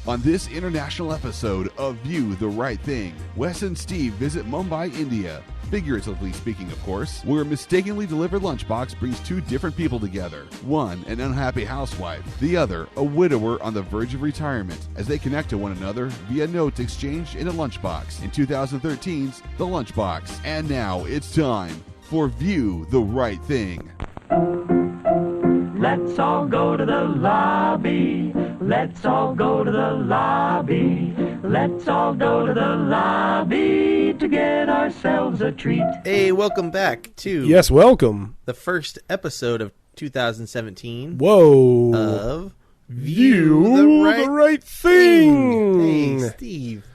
On this international episode of View the Right Thing, Wes and Steve visit Mumbai, India. Figuratively speaking, of course, where a mistakenly delivered lunchbox brings two different people together. One, an unhappy housewife. The other, a widower on the verge of retirement, as they connect to one another via notes exchanged in a lunchbox in 2013's The Lunchbox. And now it's time for View the Right Thing. Let's all go to the lobby. Let's all go to the lobby. Let's all go to the lobby to get ourselves a treat. Hey, welcome back to Yes, welcome. the first episode of 2017 Whoa. of View the right thing. Hey, Steve.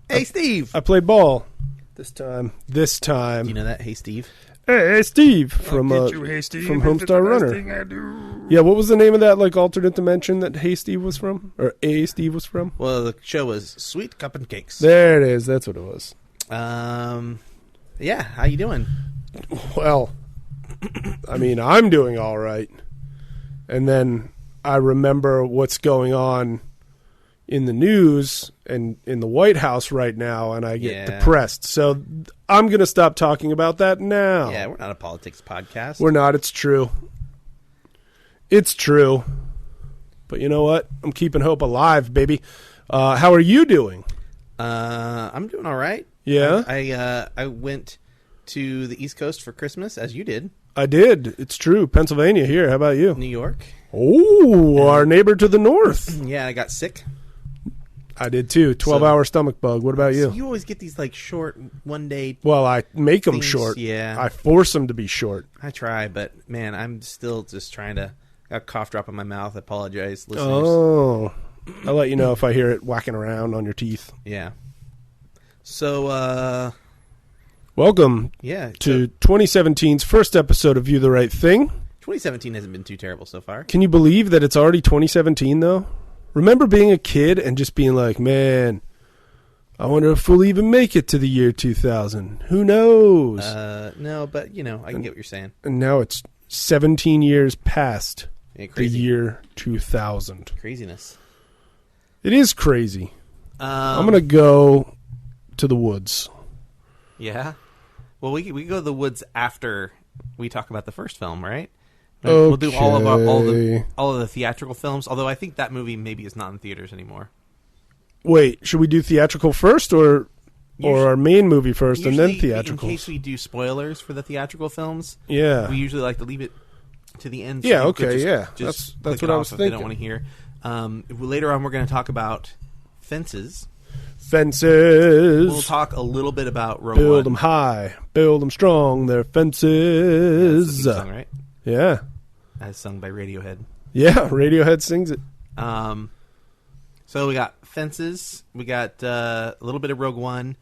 Hey, Steve. I played ball this time. Do you know that? Hey, Steve. Hey, Steve from from Homestar Runner. Yeah, what was the name of that alternate dimension that Hey Steve was from, or A Steve was from? Well, the show was Sweet Cup and Cakes. There it is. That's what it was. Yeah. How you doing? Well, I mean, I'm doing all right, and then I remember what's going on in the news and in the White House right now, and I get depressed. So I'm going to stop talking about that now. Yeah, we're not a politics podcast. We're not. It's true. It's true. But you know what? I'm keeping hope alive, baby. How are you doing? I'm doing all right. Yeah? I went to the East Coast for Christmas, as you did. I did. It's true. Pennsylvania here. How about you? New York. Oh, our neighbor to the north. Yeah, I got sick. I did too. 12-hour stomach bug. What about you? So you always get these short one-day. Well, I make them things, short. yeah. I force them to be short. I try, but man, I'm still just trying to. Got a cough drop in my mouth. I apologize, listeners. Oh, I'll let you know if I hear it whacking around on your teeth. Yeah. So, welcome. Yeah. To 2017's first episode of View the Right Thing. 2017 hasn't been too terrible so far. Can you believe that it's already 2017 though? Remember being a kid and just being like, man, I wonder if we'll even make it to the year 2000. Who knows? No, but, I can get what you're saying. And now it's 17 years past the Yeah, year 2000. Craziness. It is crazy. I'm going to go to the woods. Yeah? Well, we can go to the woods after we talk about the first film, right? Okay. We'll do all of the theatrical films, although I think that movie maybe is not in theaters anymore. Wait, should we do theatrical first or our main movie first and then theatricals? In case we do spoilers for the theatrical films, yeah, we usually like to leave it to the end. So yeah, okay, yeah. Just that's what I was thinking. They don't want to hear. Later on, we're going to talk about Fences. Fences. We'll talk a little bit about Rogue Build One. them high, build them strong. They're fences. Yeah, that's a good song, right? Yeah. As sung by Radiohead. Yeah, Radiohead sings it. So we got Fences, we got a little bit of Rogue One,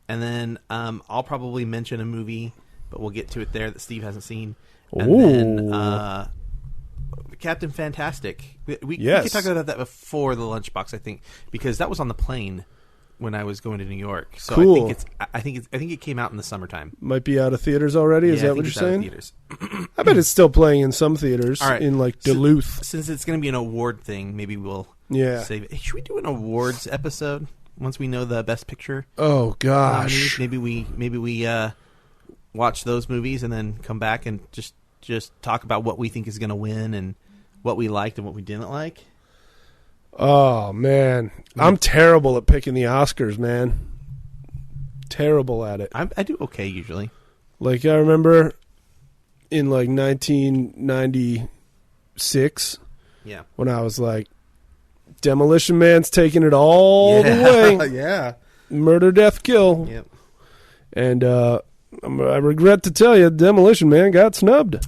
and then I'll probably mention a movie, but we'll get to it there that Steve hasn't seen. And then Captain Fantastic. We could talk about that before the Lunchbox, I think, because that was on the plane when I was going to New York. So cool. I think it came out in the summertime. Might be out of theaters already. Is that what you're saying? Theaters. I bet it's still playing in some theaters in Duluth. Since it's going to be an award thing, maybe we'll save it. Hey, should we do an awards episode once we know the Best Picture? Oh gosh, maybe we watch those movies and then come back and just talk about what we think is going to win and what we liked and what we didn't like. Oh man, I'm terrible at picking the Oscars, man. Terrible at it. I do okay usually. I remember in 1996, when I was Demolition Man's taking it all the way. Yeah, Murder, Death, Kill. Yep. And I regret to tell you, Demolition Man got snubbed.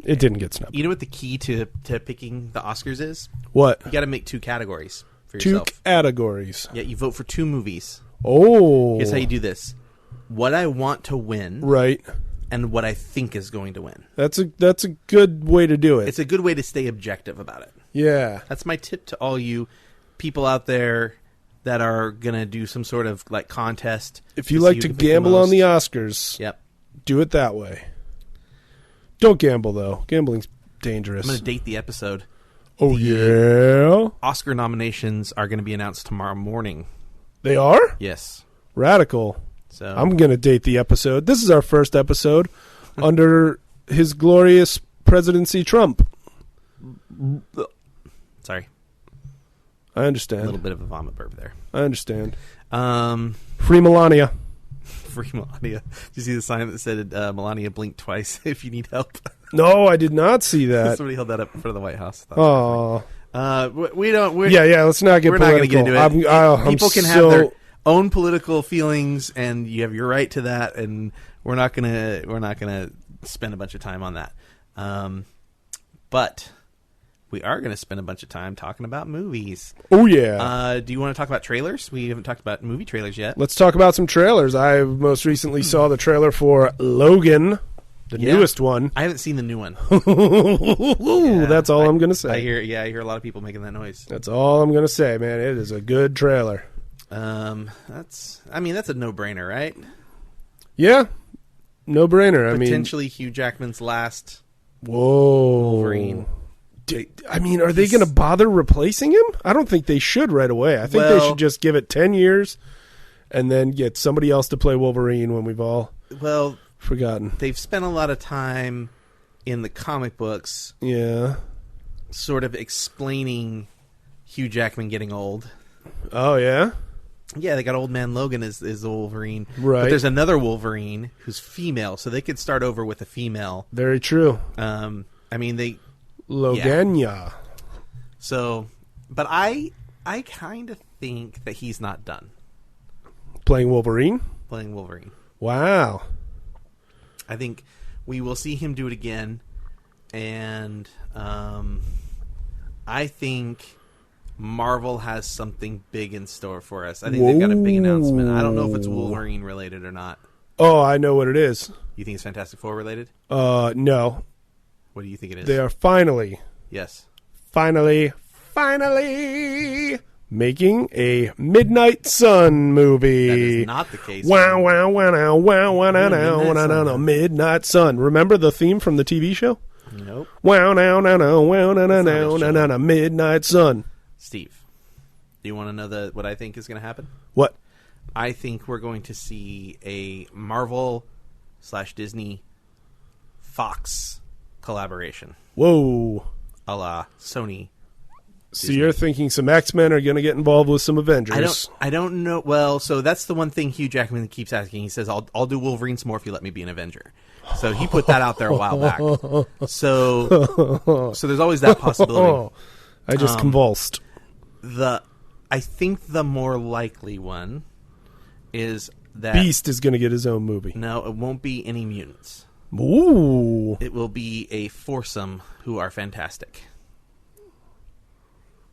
It didn't get snubbed. You know what the key to picking the Oscars is? What? You got to make two categories for yourself. Two categories. Yeah, you vote for two movies. Oh. Here's how you do this. What I want to win. Right. And what I think is going to win. That's a good way to do it. It's a good way to stay objective about it. Yeah. That's my tip to all you people out there that are going to do some sort of contest. If you like to gamble on the Oscars, do it that way. Don't gamble, though. Gambling's dangerous. I'm going to date the episode. Oh, yeah? Oscar nominations are going to be announced tomorrow morning. They are? Yes. Radical. So I'm going to date the episode. This is our first episode under his glorious presidency, Trump. Sorry. I understand. A little bit of a vomit burp there. I understand. Free Melania. Melania. Did you see the sign that said Melania blink twice if you need help? No, I did not see that. Somebody held that up in front of the White House. Oh. We don't. Let's not get we're political. not going to get into it. People can have their own political feelings, and you have your right to that. And we're not gonna spend a bunch of time on that. But we are going to spend a bunch of time talking about movies. Oh, yeah. Do you want to talk about trailers? We haven't talked about movie trailers yet. Let's talk about some trailers. I most recently saw the trailer for Logan, the newest one. I haven't seen the new one. That's all I'm going to say. I hear a lot of people making that noise. That's all I'm going to say, man. It is a good trailer. That's a no-brainer, right? Yeah. No-brainer. Potentially Hugh Jackman's last Wolverine. Are they going to bother replacing him? I don't think they should right away. I think they should just give it 10 years and then get somebody else to play Wolverine when we've all forgotten. They've spent a lot of time in the comic books sort of explaining Hugh Jackman getting old. Oh, yeah? Yeah, they got Old Man Logan as the Wolverine. Right. But there's another Wolverine who's female, so they could start over with a female. Very true. Logania. Yeah. So, but I kind of think that he's not done. Playing Wolverine? Playing Wolverine. Wow. I think we will see him do it again, and I think Marvel has something big in store for us. I think they've got a big announcement. I don't know if it's Wolverine related or not. Oh, I know what it is. You think it's Fantastic Four related? No. What do you think it is? They are finally making a Midnight Sun movie. That is not the case. Midnight Sun. Remember the theme from the TV show? Nope. Midnight Sun. Steve, do you want to know what I think is going to happen? What? I think we're going to see a Marvel/Disney Fox collaboration. Whoa. A la Sony. So Disney. you're thinking some X-Men are going to get involved with some Avengers. I don't know. Well, so that's the one thing Hugh Jackman keeps asking. He says, I'll do Wolverine some more if you let me be an Avenger. So he put that out there a while back. So there's always that possibility. I just convulsed. I think the more likely one is that Beast is going to get his own movie. No, it won't be any mutants. Ooh. It will be a foursome who are fantastic.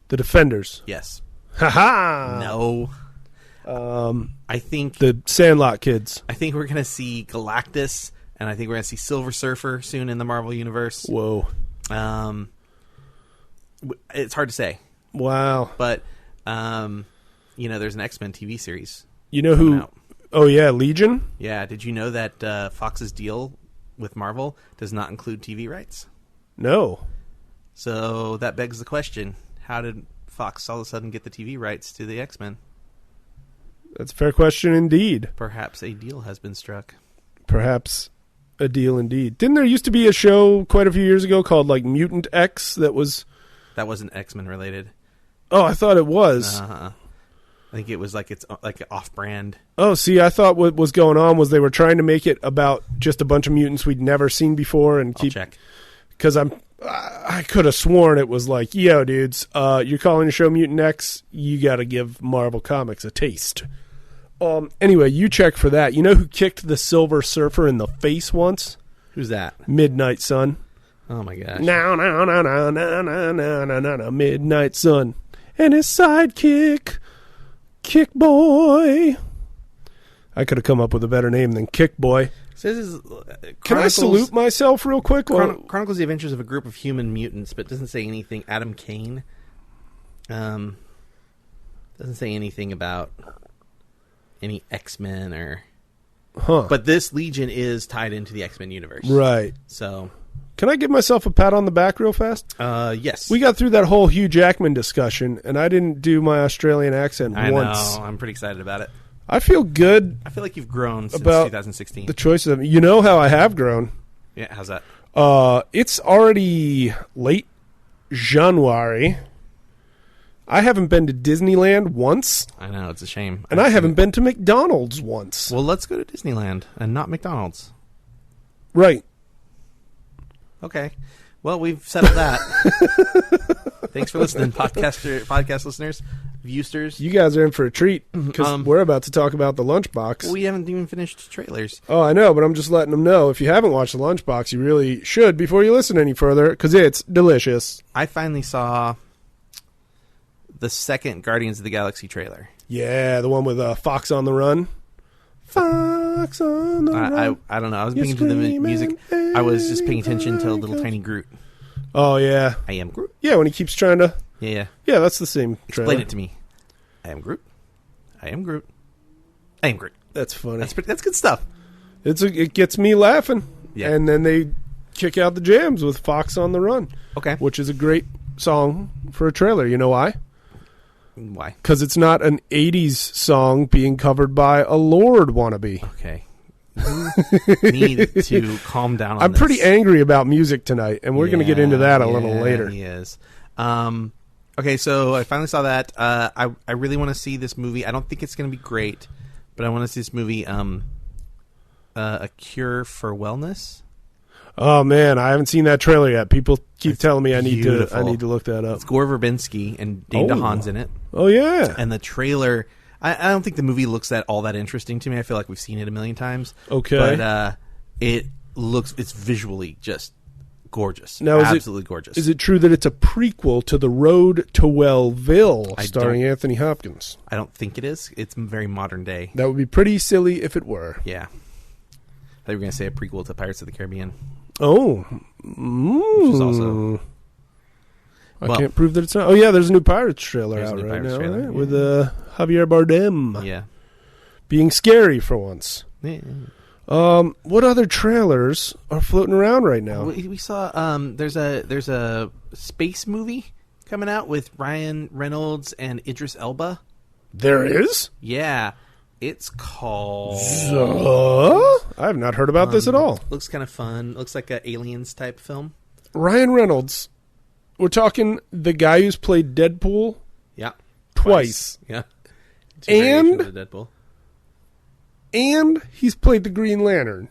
The Defenders. Yes. Ha-ha! No. I think the Sandlot kids. I think we're going to see Galactus, and I think we're going to see Silver Surfer soon in the Marvel Universe. Whoa. It's hard to say. Wow. But, there's an X-Men TV series. You know who? Out. Oh, yeah, Legion? Yeah. Did you know that Fox's deal with Marvel does not include TV rights? No. So that begs the question, how did Fox all of a sudden get the TV rights to the X-Men? That's a fair question indeed. Perhaps a deal has been struck. Perhaps a deal indeed. Didn't there used to be a show quite a few years ago called like Mutant X that wasn't X-Men related? Oh, I thought it was. I think it was it's like off-brand. Oh, see, I thought what was going on was they were trying to make it about just a bunch of mutants we'd never seen before and I'll check. Because I could have sworn it was like, yo, dudes, you're calling the show Mutant X, you got to give Marvel Comics a taste. Anyway, you check for that. You know who kicked the Silver Surfer in the face once? Who's that? Midnight Sun. Oh my gosh. No, Midnight Sun. And his sidekick, Kick Boy. I could have come up with a better name than Kick Boy. So this is, Can I salute myself real quick? Chronicles the Adventures of a Group of Human Mutants, but doesn't say anything. Adam Kane. Doesn't say anything about any X-Men or... Huh. But this Legion is tied into the X-Men universe. Right. So... Can I give myself a pat on the back real fast? Yes. We got through that whole Hugh Jackman discussion, and I didn't do my Australian accent once. I know. I'm pretty excited about it. I feel good I feel like you've grown since about 2016. the choices of. You know how I have grown. Yeah, how's that? It's already late January. I haven't been to Disneyland once, I know, it's a shame. and I haven't been to McDonald's once. Well, let's go to Disneyland and not McDonald's. Right. Okay. Well, we've settled that. Thanks for listening, podcast listeners, viewsters. You guys are in for a treat because we're about to talk about the Lunchbox. We haven't even finished trailers. Oh, I know, but I'm just letting them know. If you haven't watched the Lunchbox, you really should before you listen any further because it's delicious. I finally saw the second Guardians of the Galaxy trailer. Yeah, the one with Fox on the Run. Fox on the Run. I don't know. I was paying attention to the music. I was just paying attention to little tiny Groot. Oh, yeah. I am Groot. Yeah, when he keeps trying to... Yeah. Yeah, that's the same trailer. Explain it to me. I am Groot. I am Groot. I am Groot. That's funny. That's good stuff. It gets me laughing. Yeah. And then they kick out the jams with Fox on the Run. Okay. Which is a great song for a trailer. You know why? Why? Because it's not an 80s song being covered by a Lord wannabe. Okay. You need to calm down on I'm this. pretty angry about music tonight, and we're going to get into that a little later. He is. Okay, so I finally saw that. I really want to see this movie. I don't think it's going to be great, but I want to see this movie, A Cure for Wellness. Oh man, I haven't seen that trailer yet. People keep telling me I need beautiful. to look that up. It's Gore Verbinski and Dane DeHaan's in it. Oh yeah. And the trailer, I don't think the movie looks all that interesting to me. I feel like we've seen it a million times. Okay. But it's visually just gorgeous. Now, absolutely gorgeous. Is it true that it's a prequel to The Road to Wellville, starring Anthony Hopkins? I don't think it is. It's very modern day. That would be pretty silly if it were. Yeah. I thought you were going to say a prequel to Pirates of the Caribbean. Oh. Which is also... I can't prove that it's not. Oh, yeah, there's a new Pirates trailer out right now. Trailer, right? With Javier Bardem. Yeah. Being scary for once. Yeah. What other trailers are floating around right now? We saw there's a space movie coming out with Ryan Reynolds and Idris Elba. There is? Yeah. It's called... I have not heard about this at all. Looks kind of fun. Looks like an Aliens type film. Ryan Reynolds. We're talking the guy who's played Deadpool. Yeah. Twice. Yeah. And Deadpool. And he's played the Green Lantern.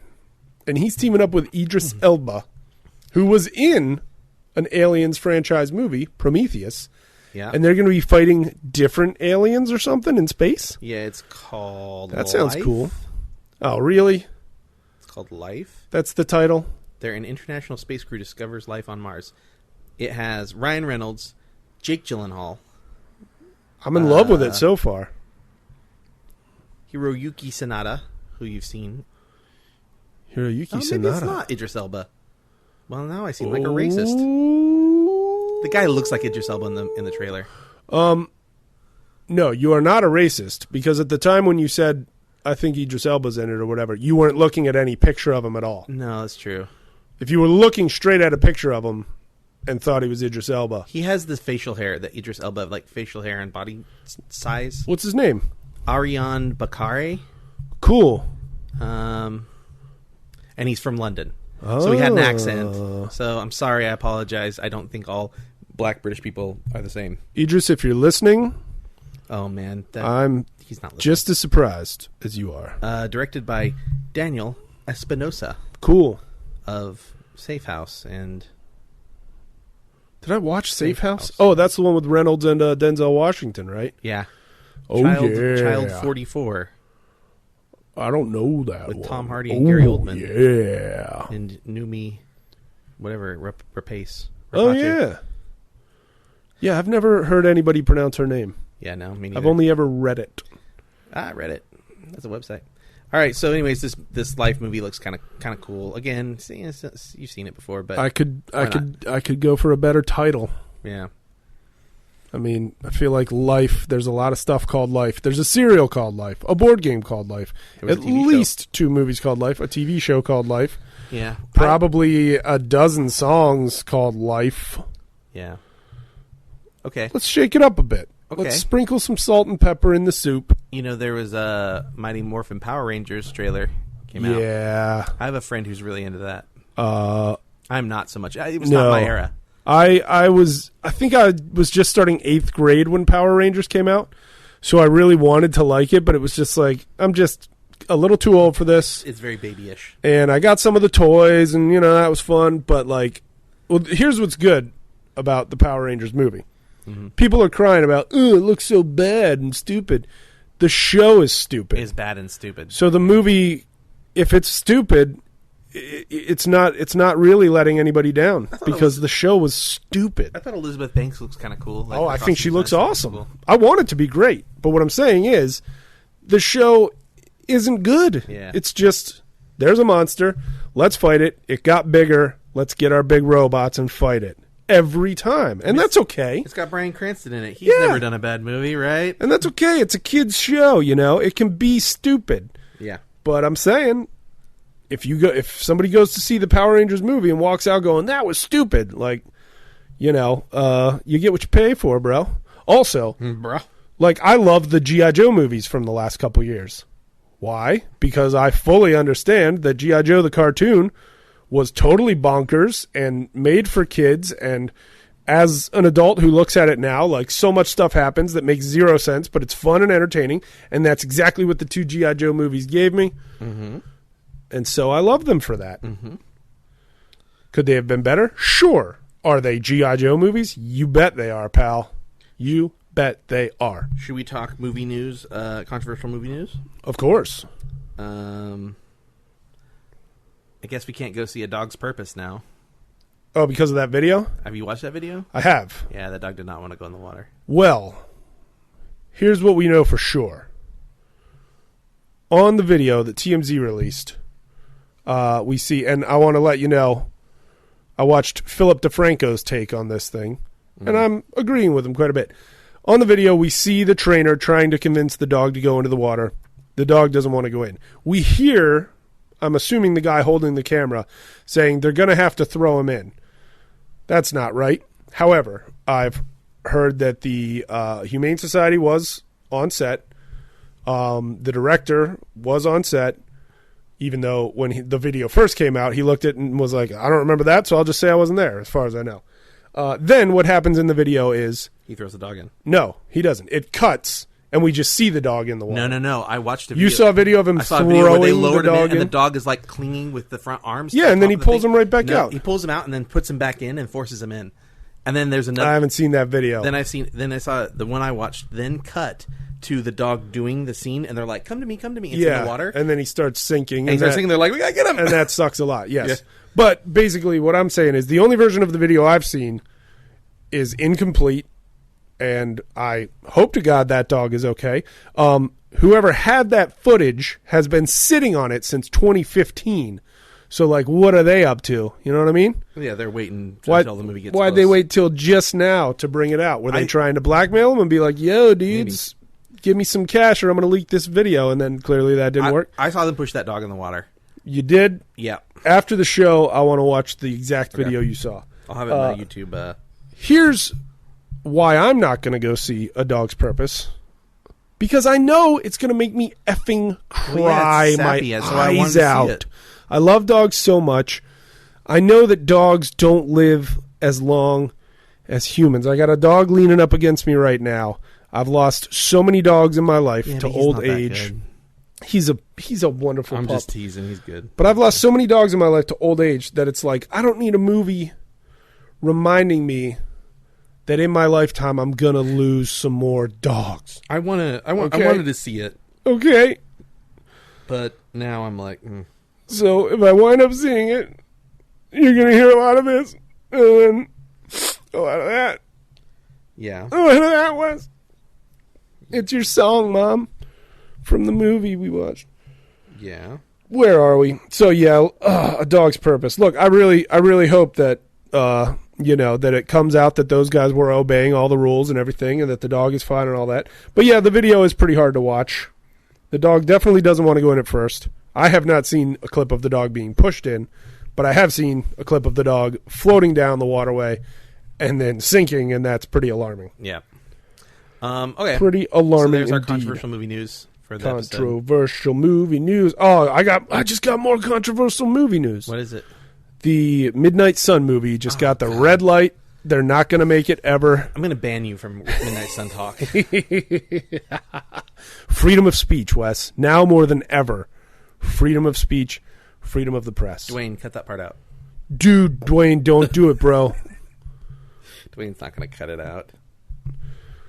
And he's teaming up with Idris Elba, who was in an Aliens franchise movie, Prometheus. Yeah. And they're going to be fighting different aliens or something in space? Yeah, it's called That sounds Life. cool. Oh, really? It's called Life. That's the title? An international space crew discovers life on Mars. It has Ryan Reynolds, Jake Gyllenhaal. I'm in love with it so far. Hiroyuki Sanada, who you've seen. Hiroyuki Sanada. Maybe it's not Idris Elba. Well, now I seem like a racist. The guy looks like Idris Elba in the trailer. No, you are not a racist, because at the time when you said, I think Idris Elba's in it or whatever, you weren't looking at any picture of him at all. No, that's true. If you were looking straight at a picture of him and thought he was Idris Elba. He has the facial hair that Idris Elba, like facial hair and body size. What's his name? Ariane Bakare. Cool. And he's from London. So he had an accent. So I'm sorry, I apologize. I don't think all black British people are the same. Idris, if you're listening, oh man, he's not listening. Just as surprised as you are. Directed by Daniel Espinosa. Cool. Of Safe House and... Did I watch Safe House? Oh, that's the one with Reynolds and Denzel Washington, right? Yeah. Oh, Child 44. I don't know that with one. Tom Hardy and Gary Oldman. Yeah. And Numi, whatever, Rapace. Oh, yeah. Yeah, I've never heard anybody pronounce her name. Yeah, no, me neither. I've only ever read it. I read it. That's a website. All right, so anyways, this Life movie looks kind of cool. Again, you've seen it before, but I could go for a better title. Yeah. I mean, I feel like Life, there's a lot of stuff called Life. There's a cereal called Life, a board game called Life, at least 2 movies called Life, a TV show called Life. Yeah. Probably a dozen songs called Life. Yeah. Okay. Let's shake it up a bit. Okay. Let's sprinkle some salt and pepper in the soup. You know, there was a Mighty Morphin Power Rangers trailer came out. Yeah. I have a friend who's really into that. I'm not so much. It was not my era. I think I was just starting 8th grade when Power Rangers came out, so I really wanted to like it, but it was just like, I'm just a little too old for this. It's very babyish. And I got some of the toys, and, that was fun, but, like, well, here's what's good about the Power Rangers movie. Mm-hmm. People are crying about, it looks so bad and stupid. The show is stupid. It's bad and stupid. So the movie, if it's stupid, it's not really letting anybody down because the show was stupid. I thought Elizabeth Banks looks kind of cool. Like, I think she looks awesome. Cool. I want it to be great, but what I'm saying is the show isn't good. Yeah. It's just, there's a monster, let's fight it. It got bigger, let's get our big robots and fight it. Every time. And that's okay. It's got Bryan Cranston in it. He's never done a bad movie, right? And that's okay. It's a kid's show, It can be stupid. Yeah. But I'm saying, if somebody goes to see the Power Rangers movie and walks out going, that was stupid, like, you get what you pay for, bro. Also, bro. Like, I love the G.I. Joe movies from the last couple years. Why? Because I fully understand that G.I. Joe the cartoon was totally bonkers and made for kids, and as an adult who looks at it now, like, so much stuff happens that makes zero sense, but it's fun and entertaining, and that's exactly what the 2 G.I. Joe movies gave me. Mm-hmm. And so I love them for that. Mm-hmm. Could they have been better? Sure. Are they G.I. Joe movies? You bet they are, pal. You bet they are. Should we talk movie news, controversial movie news? Of course. I guess we can't go see A Dog's Purpose now. Oh, because of that video? Have you watched that video? I have. Yeah, that dog did not want to go in the water. Well, here's what we know for sure. On the video that TMZ released, we see, and I want to let you know, I watched Philip DeFranco's take on this thing, and I'm agreeing with him quite a bit. On the video, we see the trainer trying to convince the dog to go into the water. The dog doesn't want to go in. We hear, I'm assuming the guy holding the camera, saying they're going to have to throw him in. That's not right. However, I've heard that the Humane Society was on set. The director was on set, even though when the video first came out, he looked at it and was like, I don't remember that, so I'll just say I wasn't there, as far as I know. Then what happens in the video is... He throws the dog in. No, he doesn't. It cuts, and we just see the dog in the water. No. I watched a video. You saw a video of him throwing the dog in? And the dog is, like, clinging with the front arms. Yeah, and then he pulls him right back out. He pulls him out and then puts him back in and forces him in. And then there's another... I haven't seen that video. Then I saw the one I watched, then cut to the dog doing the scene, and they're like, come to me, it's in the water. And then he starts sinking. And he starts sinking, they're like, we gotta get him! And that sucks a lot, yes. Yeah. But basically what I'm saying is the only version of the video I've seen is incomplete, and I hope to God that dog is okay. Whoever had that footage has been sitting on it since 2015. So, like, what are they up to? You know what I mean? Yeah, they're waiting until the movie gets Why'd close. they wait till just now to bring it out? Were they trying to blackmail them and be like, yo, dudes, give me some cash or I'm going to leak this video? And then clearly that didn't work. I saw them push that dog in the water. You did? Yeah. After the show, I want to watch the exact video you saw. I'll have it on my YouTube. Here's why I'm not going to go see A Dog's Purpose. Because I know it's going to make me effing cry my eyes out. I love dogs so much. I know that dogs don't live as long as humans. I got a dog leaning up against me right now. I've lost so many dogs in my life to old age. He's a wonderful pup. I'm just teasing. He's good. But I've lost so many dogs in my life to old age that it's like, I don't need a movie reminding me that in my lifetime I'm gonna lose some more dogs. I wanted to see it. Okay. But now I'm like, So if I wind up seeing it, you're gonna hear a lot of this, and then a lot of that. Yeah. A lot of that was. It's your song, Mom, from the movie we watched. Yeah. Where are we? So yeah, A Dog's Purpose. Look, I really hope that that it comes out that those guys were obeying all the rules and everything, and that the dog is fine and all that. But yeah, the video is pretty hard to watch. The dog definitely doesn't want to go in at first. I have not seen a clip of the dog being pushed in, but I have seen a clip of the dog floating down the waterway and then sinking, and that's pretty alarming. Yeah. Okay. Pretty alarming. So there's our indeed. controversial movie news for the episode. Controversial movie news. Oh, I just got more controversial movie news. What is it? The Midnight Sun movie just got the red light. They're not going to make it ever. I'm going to ban you from Midnight Sun talk. Freedom of speech, Wes. Now more than ever. Freedom of speech, freedom of the press. Dwayne, cut that part out. Dude, Dwayne, don't do it, bro. Dwayne's not going to cut it out.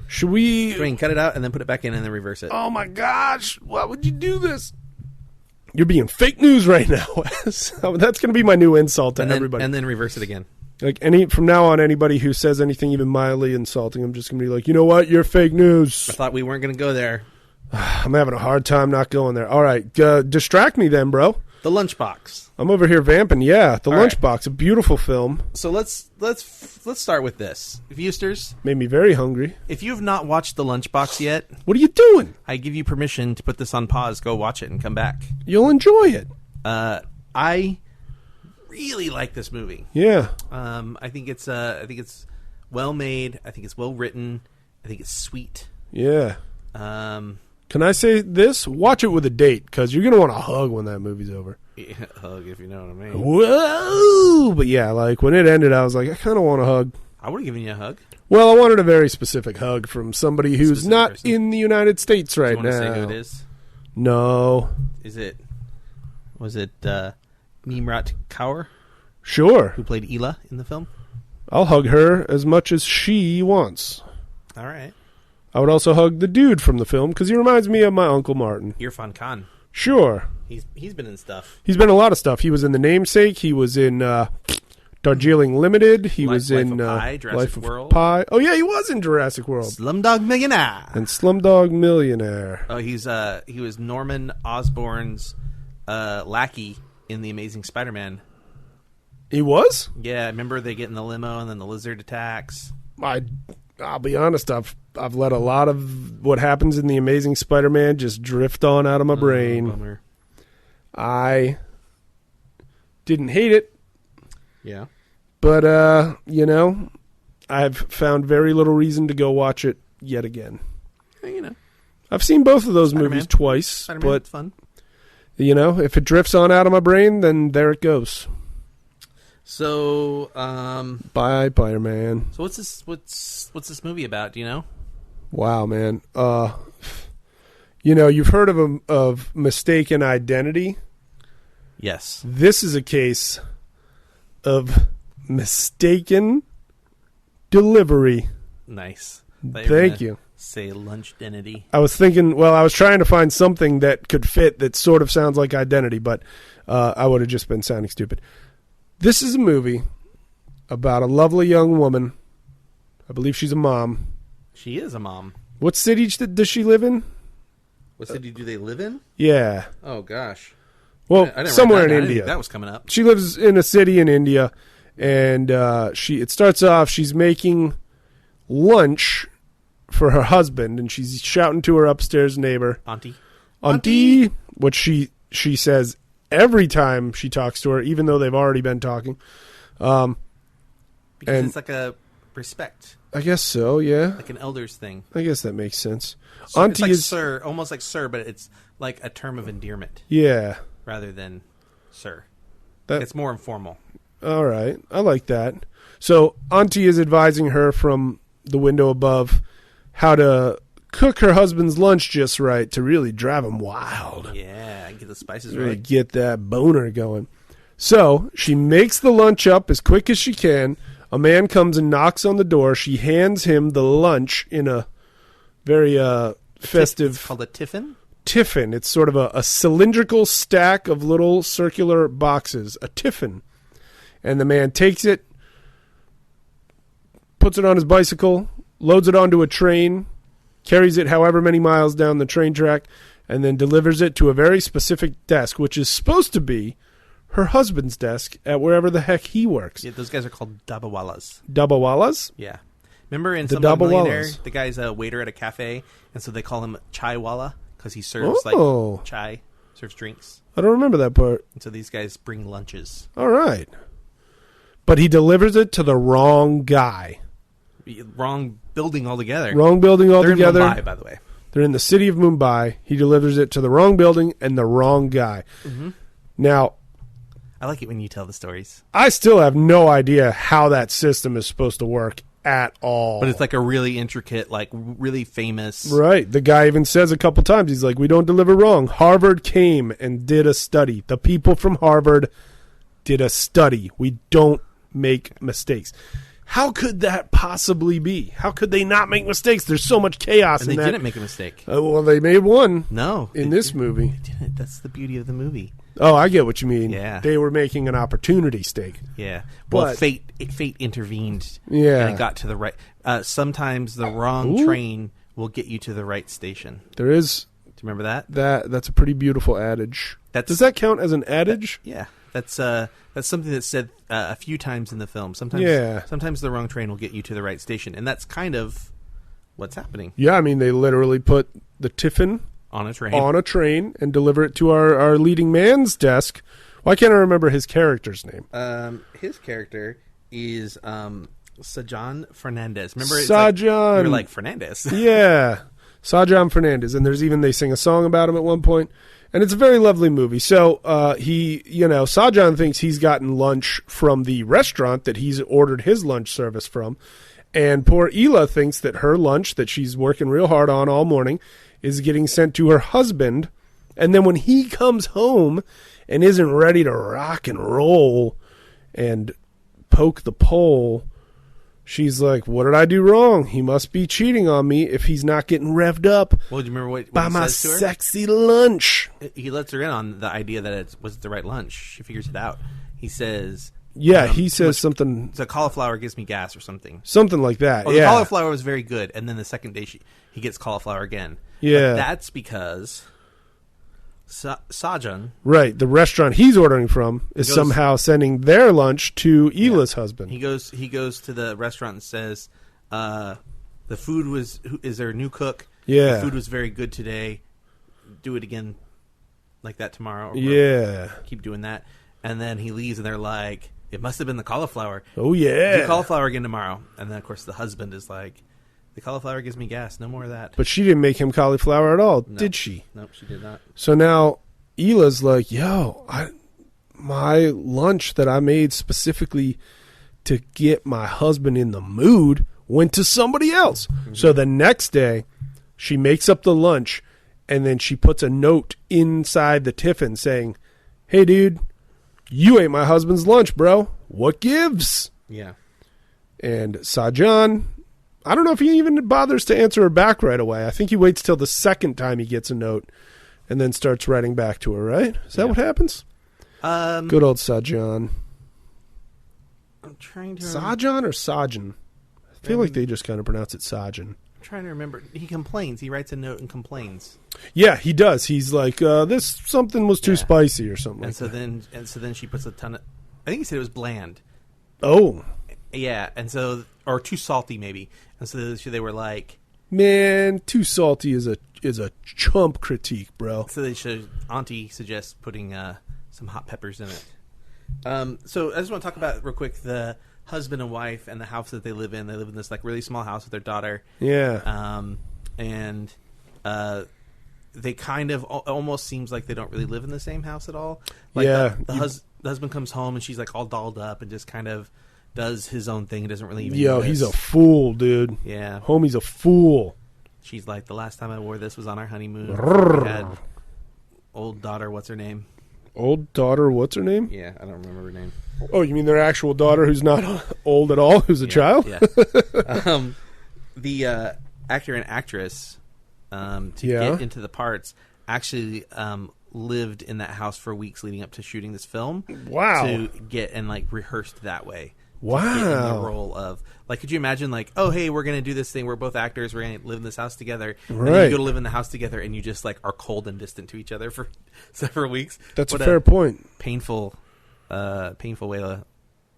Should we... Dwayne, cut it out and then put it back in and then reverse it. Oh, my gosh. Why would you do this? You're being fake news right now, Wes. That's going to be my new insult to everybody. And then reverse it again. Like from now on, anybody who says anything even mildly insulting, I'm just going to be like, you know what? You're fake news. I thought we weren't going to go there. I'm having a hard time not going there. All right. Distract me then, bro. The Lunchbox. I'm over here vamping. Yeah, The All right. Lunchbox, a beautiful film. So let's start with this. Viewsters, Made me very hungry. if you have not watched The Lunchbox yet, What are you doing? I give you permission to put this on pause, go watch it, and come back. You'll enjoy it. I really like this movie. Yeah. I think it's well made. I think it's well written. I think it's sweet. Yeah. Um, Can I say this? Watch it with a date, because you're going to want to hug when that movie's over. yeah, hug if you know what I mean. Whoa! But yeah, like when it ended, I was like, I kind of want a hug. I would have given you a hug. Well, I wanted a very specific hug from somebody who's Specific not person. in the United States Do right you want to now. say who it is? No. Was it Nimrat Kaur, Sure. who played Ela in the film? I'll hug her as much as she wants. All right. I would also hug the dude from the film, because he reminds me of my Uncle Martin. Irfan Khan. Sure. He's been in stuff. He's been in a lot of stuff. He was in The Namesake. He was in Darjeeling Limited. He was Life in of Pi, Jurassic Life of World. Pi. Oh, yeah, he was in Jurassic World. Slumdog Millionaire. And Slumdog Millionaire. Oh, he was Norman Osborn's lackey in The Amazing Spider-Man. He was? Yeah, remember they get in the limo and then the lizard attacks. I'll be honest, I've let a lot of what happens in The Amazing Spider-Man just drift on out of my brain. Bummer. I didn't hate it, Yeah. but I've found very little reason to go watch it yet again. You know, I've seen both of those Spider-Man. movies twice, Spider-Man, but it's fun. if it drifts on out of my brain, then there it goes. So, Bye, Spider-Man. so what's this movie about? Do you know? Wow, man. You've heard of mistaken identity. Yes. This is a case of mistaken delivery. Nice. Thank you. Say lunch identity. I was trying to find something that could fit that sort of sounds like identity, but I would have just been sounding stupid. This is a movie about a lovely young woman. I believe she's a mom. She is a mom. What city does she live in? What city do they live in? Yeah. Oh gosh. Well, I didn't somewhere write that in down. I didn't India. think that was coming up. She lives in a city in India, and it starts off, she's making lunch for her husband, and she's shouting to her upstairs neighbor, Auntie. which she says every time she talks to her, even though they've already been talking. Because and- it's like a respect, I guess so, yeah. like an elder's thing. I guess that makes sense. So Auntie it's like is, sir, almost like sir, but it's like a term of endearment yeah. rather than sir. That- It's more informal. All right. I like that. So Auntie is advising her from the window above how to cook her husband's lunch just right to really drive him wild. Yeah, get the spices Really right. get that boner going. So she makes the lunch up as quick as she can. A man comes and knocks on the door. She hands him the lunch in a very festive It's called a tiffin. tiffin. It's sort of a cylindrical stack of little circular boxes, a tiffin. And the man takes it, puts it on his bicycle, loads it onto a train, carries it however many miles down the train track, and then delivers it to a very specific desk, which is supposed to be her husband's desk at wherever the heck he works. Yeah, those guys are called dabawalas. Dabawalas? Yeah. Remember in The Slumdog Millionaire, dabawalas. the guy's a waiter at a cafe, and so they call him chaiwala because he serves Oh. like chai, serves drinks. I don't remember that part. And so these guys bring lunches. All right. But he delivers it to the wrong guy. Wrong building altogether. Wrong building They're altogether. in Mumbai, by the way. They're in the city of Mumbai. He delivers it to the wrong building and the wrong guy. Mm-hmm. Now, I like it when you tell the stories. I still have no idea how that system is supposed to work at all. But it's like a really intricate, like really famous. Right. The guy even says a couple times, he's like, we don't deliver wrong. Harvard came and did a study. The people from Harvard did a study. We don't make mistakes. How could that possibly be? How could they not make mistakes? There's so much chaos And in they that. didn't make a mistake. Well, they made one No. in they this movie. didn't. That's the beauty of the movie. Oh, I get what you mean. Yeah. They were making an opportunity stake. Yeah. Well, But- fate intervened. Yeah. And it got to the right. Sometimes the wrong train will get you to the right station. There is Do you remember that? that's a pretty beautiful adage. Does that count as an adage? Yeah. That's something that's said a few times in the film. Sometimes, Yeah. Sometimes the wrong train will get you to the right station, and that's kind of what's happening Yeah, I mean, they literally put the tiffin on a train. on a train and deliver it to our leading man's desk. Why can't I remember his character's name? His character is Sajan Fernandez. Remember, it's Sajan. Like, you're like Fernandez. Yeah, Sajan Fernandez, and they sing a song about him at one point, and it's a very lovely movie. So Sajan thinks he's gotten lunch from the restaurant that he's ordered his lunch service from, and poor Ela thinks that her lunch that she's working real hard on all morning is getting sent to her husband, and then when he comes home and isn't ready to rock and roll and poke the pole, she's like, what did I do wrong? He must be cheating on me if he's not getting revved up Well, do you remember what by he my says to her? sexy lunch. He lets her in on the idea that it was the right lunch. She figures it out. He says, Yeah, he too says much- something "The cauliflower gives me gas," or something. like that. Oh, yeah. the cauliflower was very good, and then the second day he gets cauliflower again. Yeah. But that's because Sajan, Right. The restaurant he's ordering from is goes- somehow sending their lunch to Ela's husband. he goes to the restaurant and says, "The food is there a new cook? Yeah. The food was very good today. Do it again, like that tomorrow. Or Yeah. keep doing that." And then he leaves, and they're like, "It must have been the cauliflower. Oh, Do yeah. cauliflower again tomorrow." And then, of course, the husband is like, "The cauliflower gives me gas. No more of that." But she didn't make him cauliflower at all, No. did she? Nope, she did not. So now Ela's like, yo, my lunch that I made specifically to get my husband in the mood went to somebody else. Mm-hmm. So the next day, she makes up the lunch, and then she puts a note inside the tiffin saying, hey, dude, you ate my husband's lunch, bro. What gives? Yeah. And Sajan, I don't know if he even bothers to answer her back right away. I think he waits till the second time he gets a note and then starts writing back to her, right? Is that Yeah. what happens? Good old Sajan. I'm trying to Sajan or Sajan? I feel like they just kind of pronounce it Sajan. I'm trying to remember. He complains. He writes a note and complains. Yeah, he does. He's like, this something was too Yeah. spicy or something. And like so that. then she puts a ton of. I think he said it was bland. Oh, Yeah, and so or too salty maybe. And so they were like, man, too salty is a chump critique, bro. so they should. Auntie suggests putting some hot peppers in it. So I just want to talk about real quick the husband and wife and the house that they live in. They live in this like really small house with their daughter. Yeah. And they kind of almost seems like they don't really live in the same house at all. Like Yeah. the husband comes home and she's like all dolled up and just kind of does his own thing and doesn't really even Yo, notice. he's a fool, dude. Yeah. Homie's a fool. She's like, the last time I wore this was on our honeymoon. Brrr. We had old daughter, what's her name? Old daughter, what's her name? Yeah, I don't remember her name. Oh, you mean their actual daughter who's not old at all, who's a child? Yeah. The actor and actress to Yeah. get into the parts actually lived in that house for weeks leading up to shooting this film. Wow. To get and like rehearsed that way. Wow. To get in the role of like, could you imagine like, oh hey, we're gonna do this thing. We're both actors. We're gonna live in this house together. And then Right. you go to live in the house together, and you just like are cold and distant to each other for several weeks. That's What a fair point. painful painful way to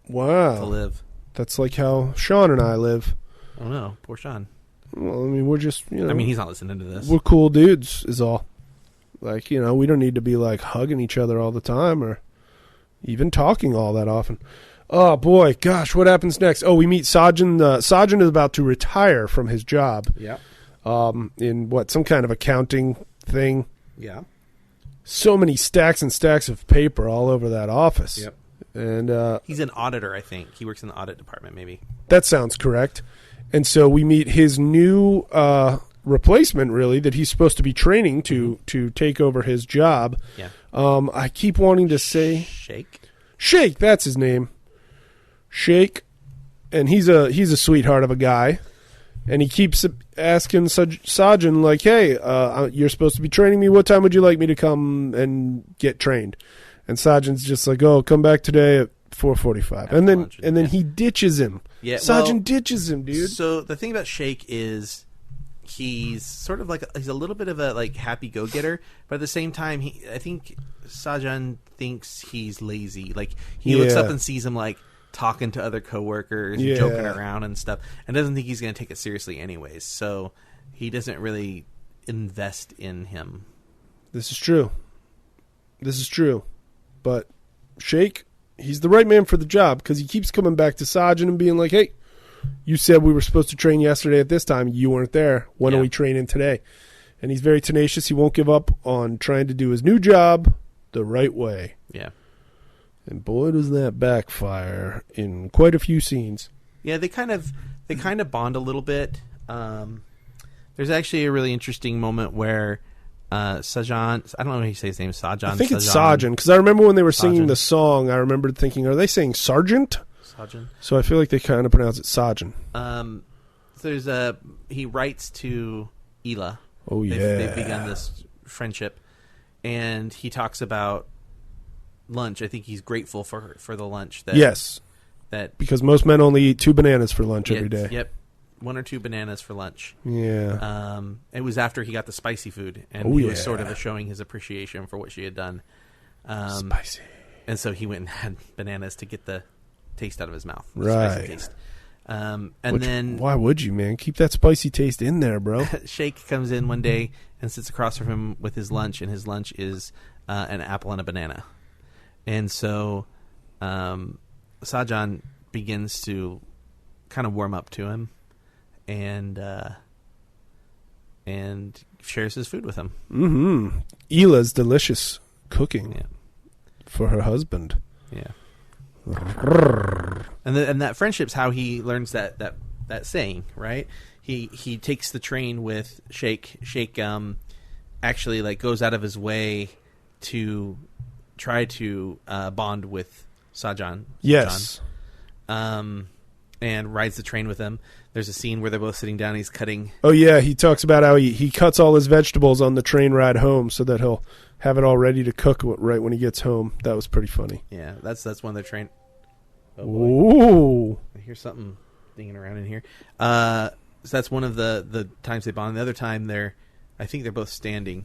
Wow. live. That's like how Sean and I live. Oh no, poor Sean. Well, I mean, we're just, I mean, he's not listening to this. we're cool dudes is all. Like, we don't need to be like hugging each other all the time or even talking all that often. Oh boy, gosh, what happens next? Oh, we meet Sajjan. Sajjan is about to retire from his job. Yeah. In some kind of accounting thing. Yeah. So many stacks and stacks of paper all over that office. Yep. And he's an auditor, I think. He works in the audit department, maybe. that sounds correct. And so we meet his new replacement, really, that he's supposed to be training to take over his job. Yeah. I keep wanting to say Shake. That's his name. Shake, and he's a sweetheart of a guy, and he keeps asking Sajjan like, "Hey, you're supposed to be training me. What time would you like me to come and get trained?" And Sajjan's just like, "Oh, come back today at 4:45." And then he ditches him. Yeah, Sajjan ditches him, dude. So the thing about Shake is he's sort of like he's a little bit of a like happy go-getter, but at the same time, I think Sajjan thinks he's lazy. Like he looks up and sees him like talking to other coworkers, and joking around and stuff, and doesn't think he's going to take it seriously anyways. So he doesn't really invest in him. This is true. But Shake, he's the right man for the job because he keeps coming back to Sajjan and being like, "Hey, you said we were supposed to train yesterday at this time. You weren't there. When are we training today?" And he's very tenacious. He won't give up on trying to do his new job the right way. Yeah. And boy, does that backfire in quite a few scenes. Yeah, they kind of bond a little bit. There's actually a really interesting moment where Sajjan, I don't know how you say his name, Sajjan. I think it's Sajjan, because I remember when they were singing the song, I remembered thinking, are they saying Sergeant? Sajjan. So I feel like they kind of pronounce it Sajjan. He writes to Ela. Oh, yeah. They've begun this friendship, and he talks about lunch. I think he's grateful for the lunch. Because most men only eat 2 bananas for lunch every day. Yep, 1 or 2 bananas for lunch. Yeah. It was after he got the spicy food, and he was sort of showing his appreciation for what she had done. Spicy. And so he went and had bananas to get the taste out of his mouth. Right. Spicy taste. Then why would you, man? Keep that spicy taste in there, bro. Shake comes in one day and sits across from him with his lunch, and his lunch is an apple and a banana. And so Sajjan begins to kind of warm up to him and shares his food with him. Mm-hmm. Ela's delicious cooking for her husband. Yeah. And that friendship's how he learns that saying, right? He takes the train with Shake. Shake actually like goes out of his way to try to bond with Sajjan. Yes. And rides the train with him. There's a scene where they're both sitting down. He's cutting. Oh yeah, he talks about how he cuts all his vegetables on the train ride home so that he'll have it all ready to cook right when he gets home. That was pretty funny. Yeah, that's one of their train. Oh boy. Ooh. I hear something dinging around in here. So that's one of the times they bond. The other time I think they're both standing,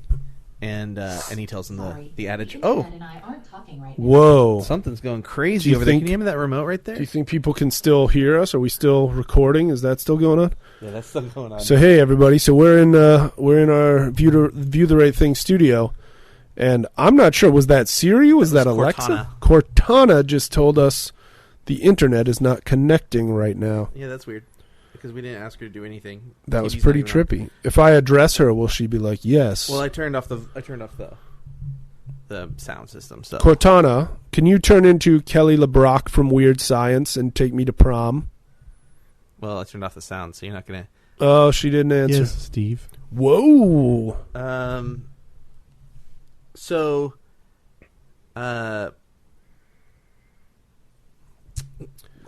and he tells them the adage. Oh, and I aren't talking right now. Whoa! Something's going crazy over there. Can you hand me that remote right there? Do you think people can still hear us? Are we still recording? Is that still going on? Yeah, that's still going on. So hey, everybody. So we're in our View the Right Thing studio, and I'm not sure. Was that Siri? Was that Alexa? Cortana just told us the internet is not connecting right now. Yeah, that's weird. Because we didn't ask her to do anything. That was pretty trippy. If I address her, will she be like, yes? Well, I turned off the sound system. So Cortana, can you turn into Kelly LeBrock from Weird Science and take me to prom? Well, I turned off the sound, so you're not gonna. Oh, she didn't answer. Yes, Steve. Whoa. So,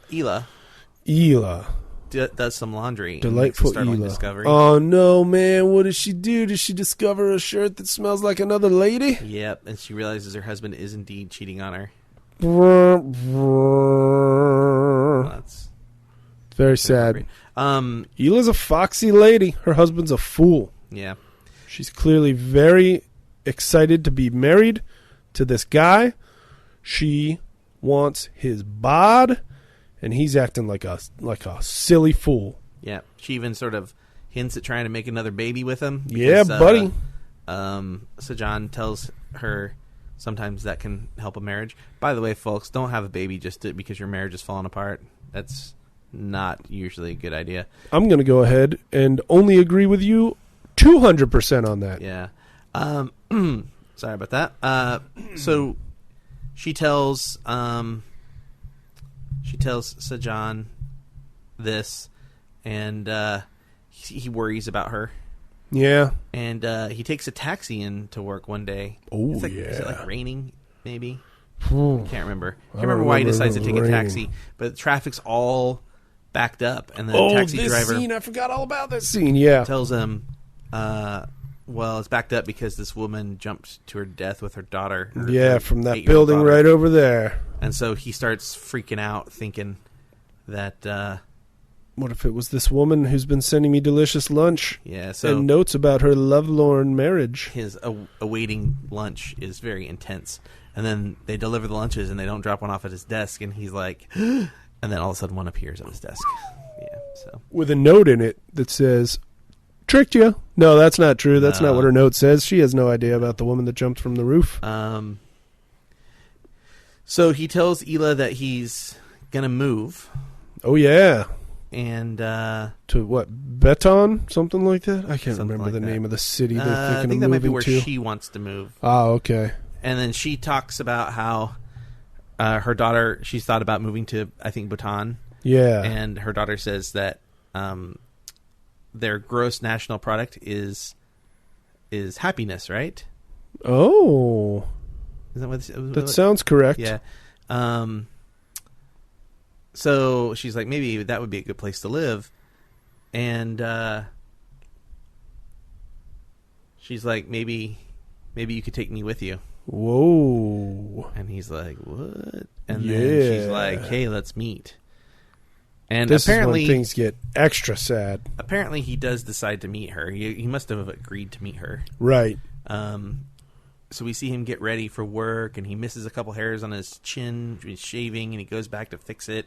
Ela does some laundry. Delightful startling Ela. discovery. Oh no, man! What does she do? Does she discover a shirt that smells like another lady? Yep, and she realizes her husband is indeed cheating on her. That's very sad. Great. Ela's a foxy lady. Her husband's a fool. Yeah, she's clearly very excited to be married to this guy. She wants his bod, and he's acting like a silly fool. Yeah, she even sort of hints at trying to make another baby with him. Yeah, buddy. So John tells her sometimes that can help a marriage. By the way, folks, don't have a baby just because your marriage is falling apart. That's not usually a good idea. I'm going to go ahead and only agree with you 200% on that. Yeah. Sorry about that. So she tells Sajan this, and he worries about her. Yeah. And he takes a taxi in to work one day. Oh, Is yeah. it like raining, maybe? Ooh. I can't remember. I Remember why he remember decides to it take was a raining. taxi, but the traffic's all backed up, and the taxi this driver scene. I forgot all about this scene. Yeah. tells him, well, it's backed up because this woman jumped to her death with her daughter. Her From that 8-year-old building daughter. right over there. And so he starts freaking out, thinking that, What if it was this woman who's been sending me delicious lunch so and notes about her lovelorn marriage? his awaiting lunch is very intense. And then they deliver the lunches, and they don't drop one off at his desk, and he's like, and then all of a sudden one appears on his desk. Yeah, so. With a note in it that says, "Tricked you." No, that's not true. That's not what her note says. She has no idea about the woman that jumped from the roof. So he tells Hila that he's going to move. Oh, yeah. And To what? Beton? Something like that? I can't Something remember like the that. name of the city they're I thinking think of that might be moving where to. she wants to move. Ah, okay. And then she talks about how her daughter, she's thought about moving to, I think, Bhutan. Yeah. And her daughter says that their gross national product is happiness, right? Oh. Is that what That sounds correct. Yeah. So she's like, maybe that would be a good place to live. And she's like, maybe you could take me with you. Whoa. And he's like, what? And then she's like, hey, let's meet. And This apparently, is when things get extra sad. apparently he does decide to meet her. He must have agreed to meet her. Right. So we see him get ready for work, and he misses a couple hairs on his chin. He's shaving, and he goes back to fix it.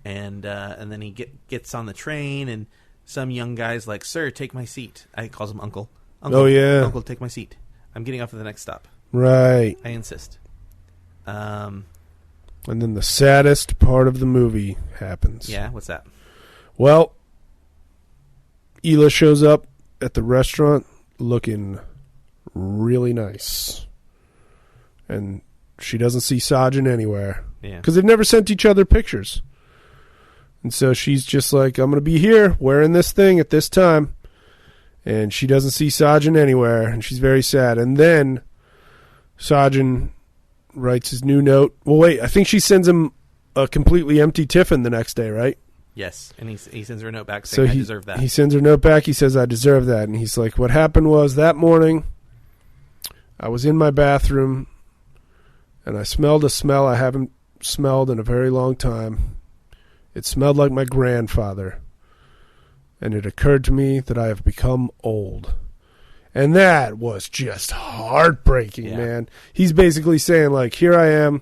And then he gets on the train, and some young guy's like, "Sir, take my seat." I calls him Uncle. Uncle. Oh, yeah. Uncle, take my seat. I'm getting off at the next stop. Right. I insist. And then the saddest part of the movie happens. Yeah, what's that? Well, Hila shows up at the restaurant looking really nice. And she doesn't see Sajin anywhere. Yeah. Because they've never sent each other pictures. And so she's just like, I'm going to be here wearing this thing at this time. And she doesn't see Sajin anywhere. And she's very sad. And then Sajin writes his new note. Well, wait, I think she sends him a completely empty tiffin the next day, right? Yes, and he sends her a note back saying, I deserve that. He sends her a note back. He says, I deserve that. And he's like, what happened was that morning, I was in my bathroom, and I smelled a smell I haven't smelled in a very long time. It smelled like my grandfather. And it occurred to me that I have become old. And that was just heartbreaking, man. He's basically saying, like, here I am.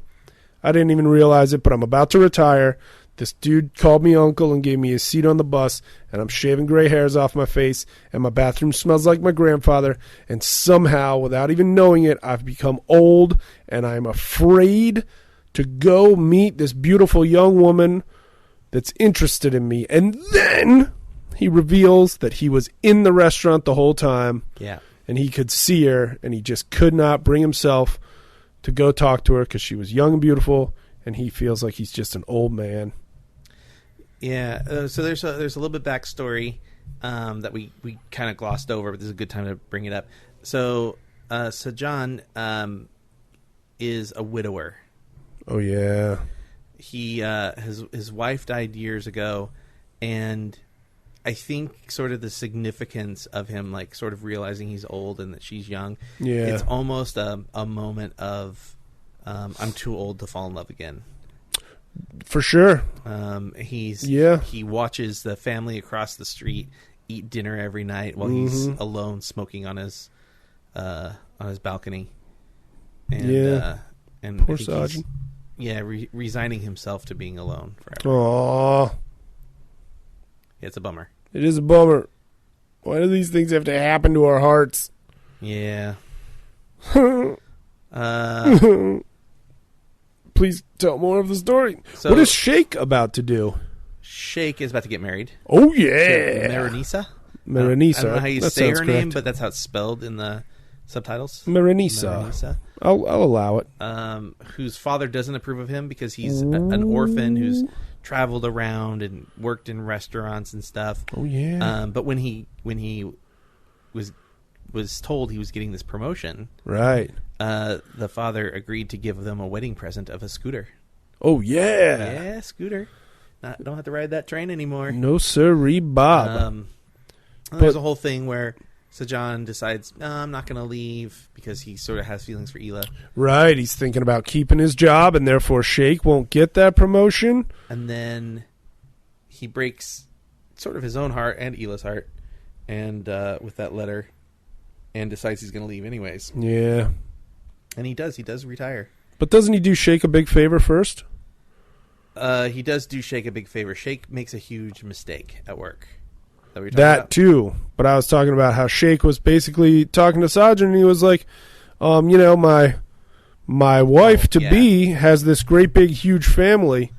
I didn't even realize it, but I'm about to retire. This dude called me uncle and gave me a seat on the bus, and I'm shaving gray hairs off my face, and my bathroom smells like my grandfather, and somehow, without even knowing it, I've become old, and I'm afraid to go meet this beautiful young woman that's interested in me. And then he reveals that he was in the restaurant the whole time. Yeah. And he could see her, and he just could not bring himself to go talk to her because she was young and beautiful, and he feels like he's just an old man. Yeah. So there's a little bit backstory that we kind of glossed over, but this is a good time to bring it up. So Sajan is a widower. Oh yeah. He his wife died years ago, and I think sort of the significance of him, like, sort of realizing he's old and that she's young. Yeah. It's almost a moment of I'm too old to fall in love again. For sure. He watches the family across the street eat dinner every night while he's alone smoking on his balcony. And, yeah. and poor Sergeant. resigning himself to being alone forever. Aww. Yeah, it's a bummer. It is a bummer. Why do these things have to happen to our hearts? Yeah. Please tell more of the story. So- what is Shake about to do? Shake is about to get married. Oh, yeah. Maranisa? Maranisa. I don't know how you That say her sounds name, correct. but that's how it's spelled in the subtitles. Maranisa. I'll allow it. Whose father doesn't approve of him because he's an orphan who's traveled around and worked in restaurants and stuff. Oh, yeah. But when he was told he was getting this promotion, Right. the father agreed to give them a wedding present of a scooter. Oh, yeah. Yeah, scooter. Don't have to ride that train anymore. No sirree, Bob. There's a whole thing where Sajan decides, no, I'm not going to leave because he sort of has feelings for Hila. Right. He's thinking about keeping his job, and therefore Shake won't get that promotion. And then he breaks sort of his own heart and Hila's heart and with that letter and decides he's going to leave anyways. Yeah. And he does. He does retire. But doesn't he do Shake a big favor first? He does do Shake a big favor. Shake makes a huge mistake at work. That too. But I was talking about how Shake was basically talking to Sajan, and he was like, my wife to be has this great big huge family,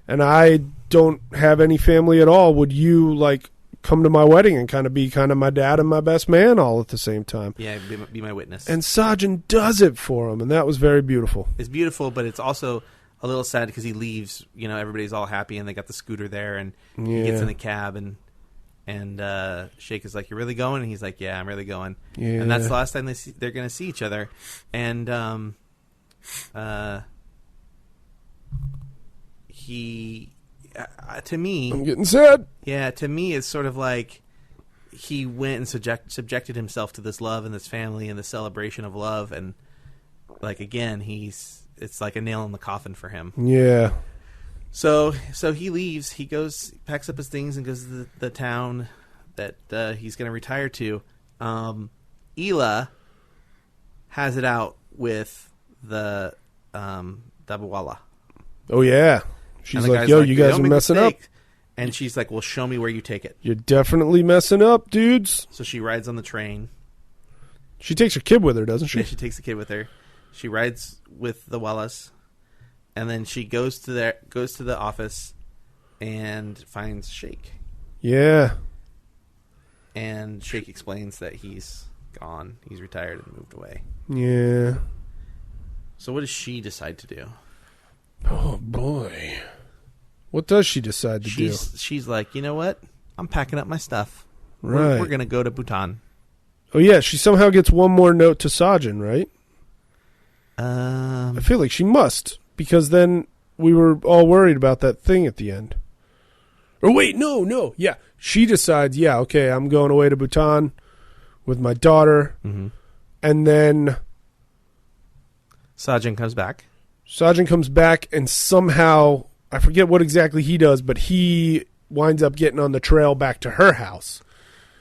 and I don't have any family at all. Would you like come to my wedding and kind of my dad and my best man all at the same time? Yeah, be my witness. And Sajan does it for him, and that was very beautiful. It's beautiful, but it's also a little sad because he leaves. Everybody's all happy, and they got the scooter there, and he gets in the cab, and Shake is like, "You're really going?" And he's like, "Yeah, I'm really going." Yeah. And that's the last time they're going to see each other. And he, to me, I'm getting sad. yeah, to me, it's sort of like he went and subjected himself to this love and this family and the celebration of love, and like again, it's like a nail in the coffin for him. Yeah. So he leaves. He packs up his things and goes to the town that he's going to retire to. Hila has it out with the Dabawala. Oh, yeah. She's And the like, guy's yo, you guys "Don't are make messing up. mistake." And she's like, well, show me where you take it. You're definitely messing up, dudes. So she rides on the train. She takes her kid with her, doesn't she? Yeah, she takes the kid with her. She rides with the Wallace. And then she goes to the office and finds Shake. Yeah. And Shake explains that he's gone. He's retired and moved away. Yeah. So what does she decide to do? Oh, boy. What does she decide to do? She's like, you know what? I'm packing up my stuff. Right. We're going to go to Bhutan. Oh, yeah. She somehow gets one more note to Sajan, right? I I feel like she must. Because then we were all worried about that thing at the end. Or wait, no. Yeah. She decides, yeah, okay, I'm going away to Bhutan with my daughter. Mm-hmm. And then Sajan comes back. Sajan comes back and somehow, I forget what exactly he does, but he winds up getting on the trail back to her house.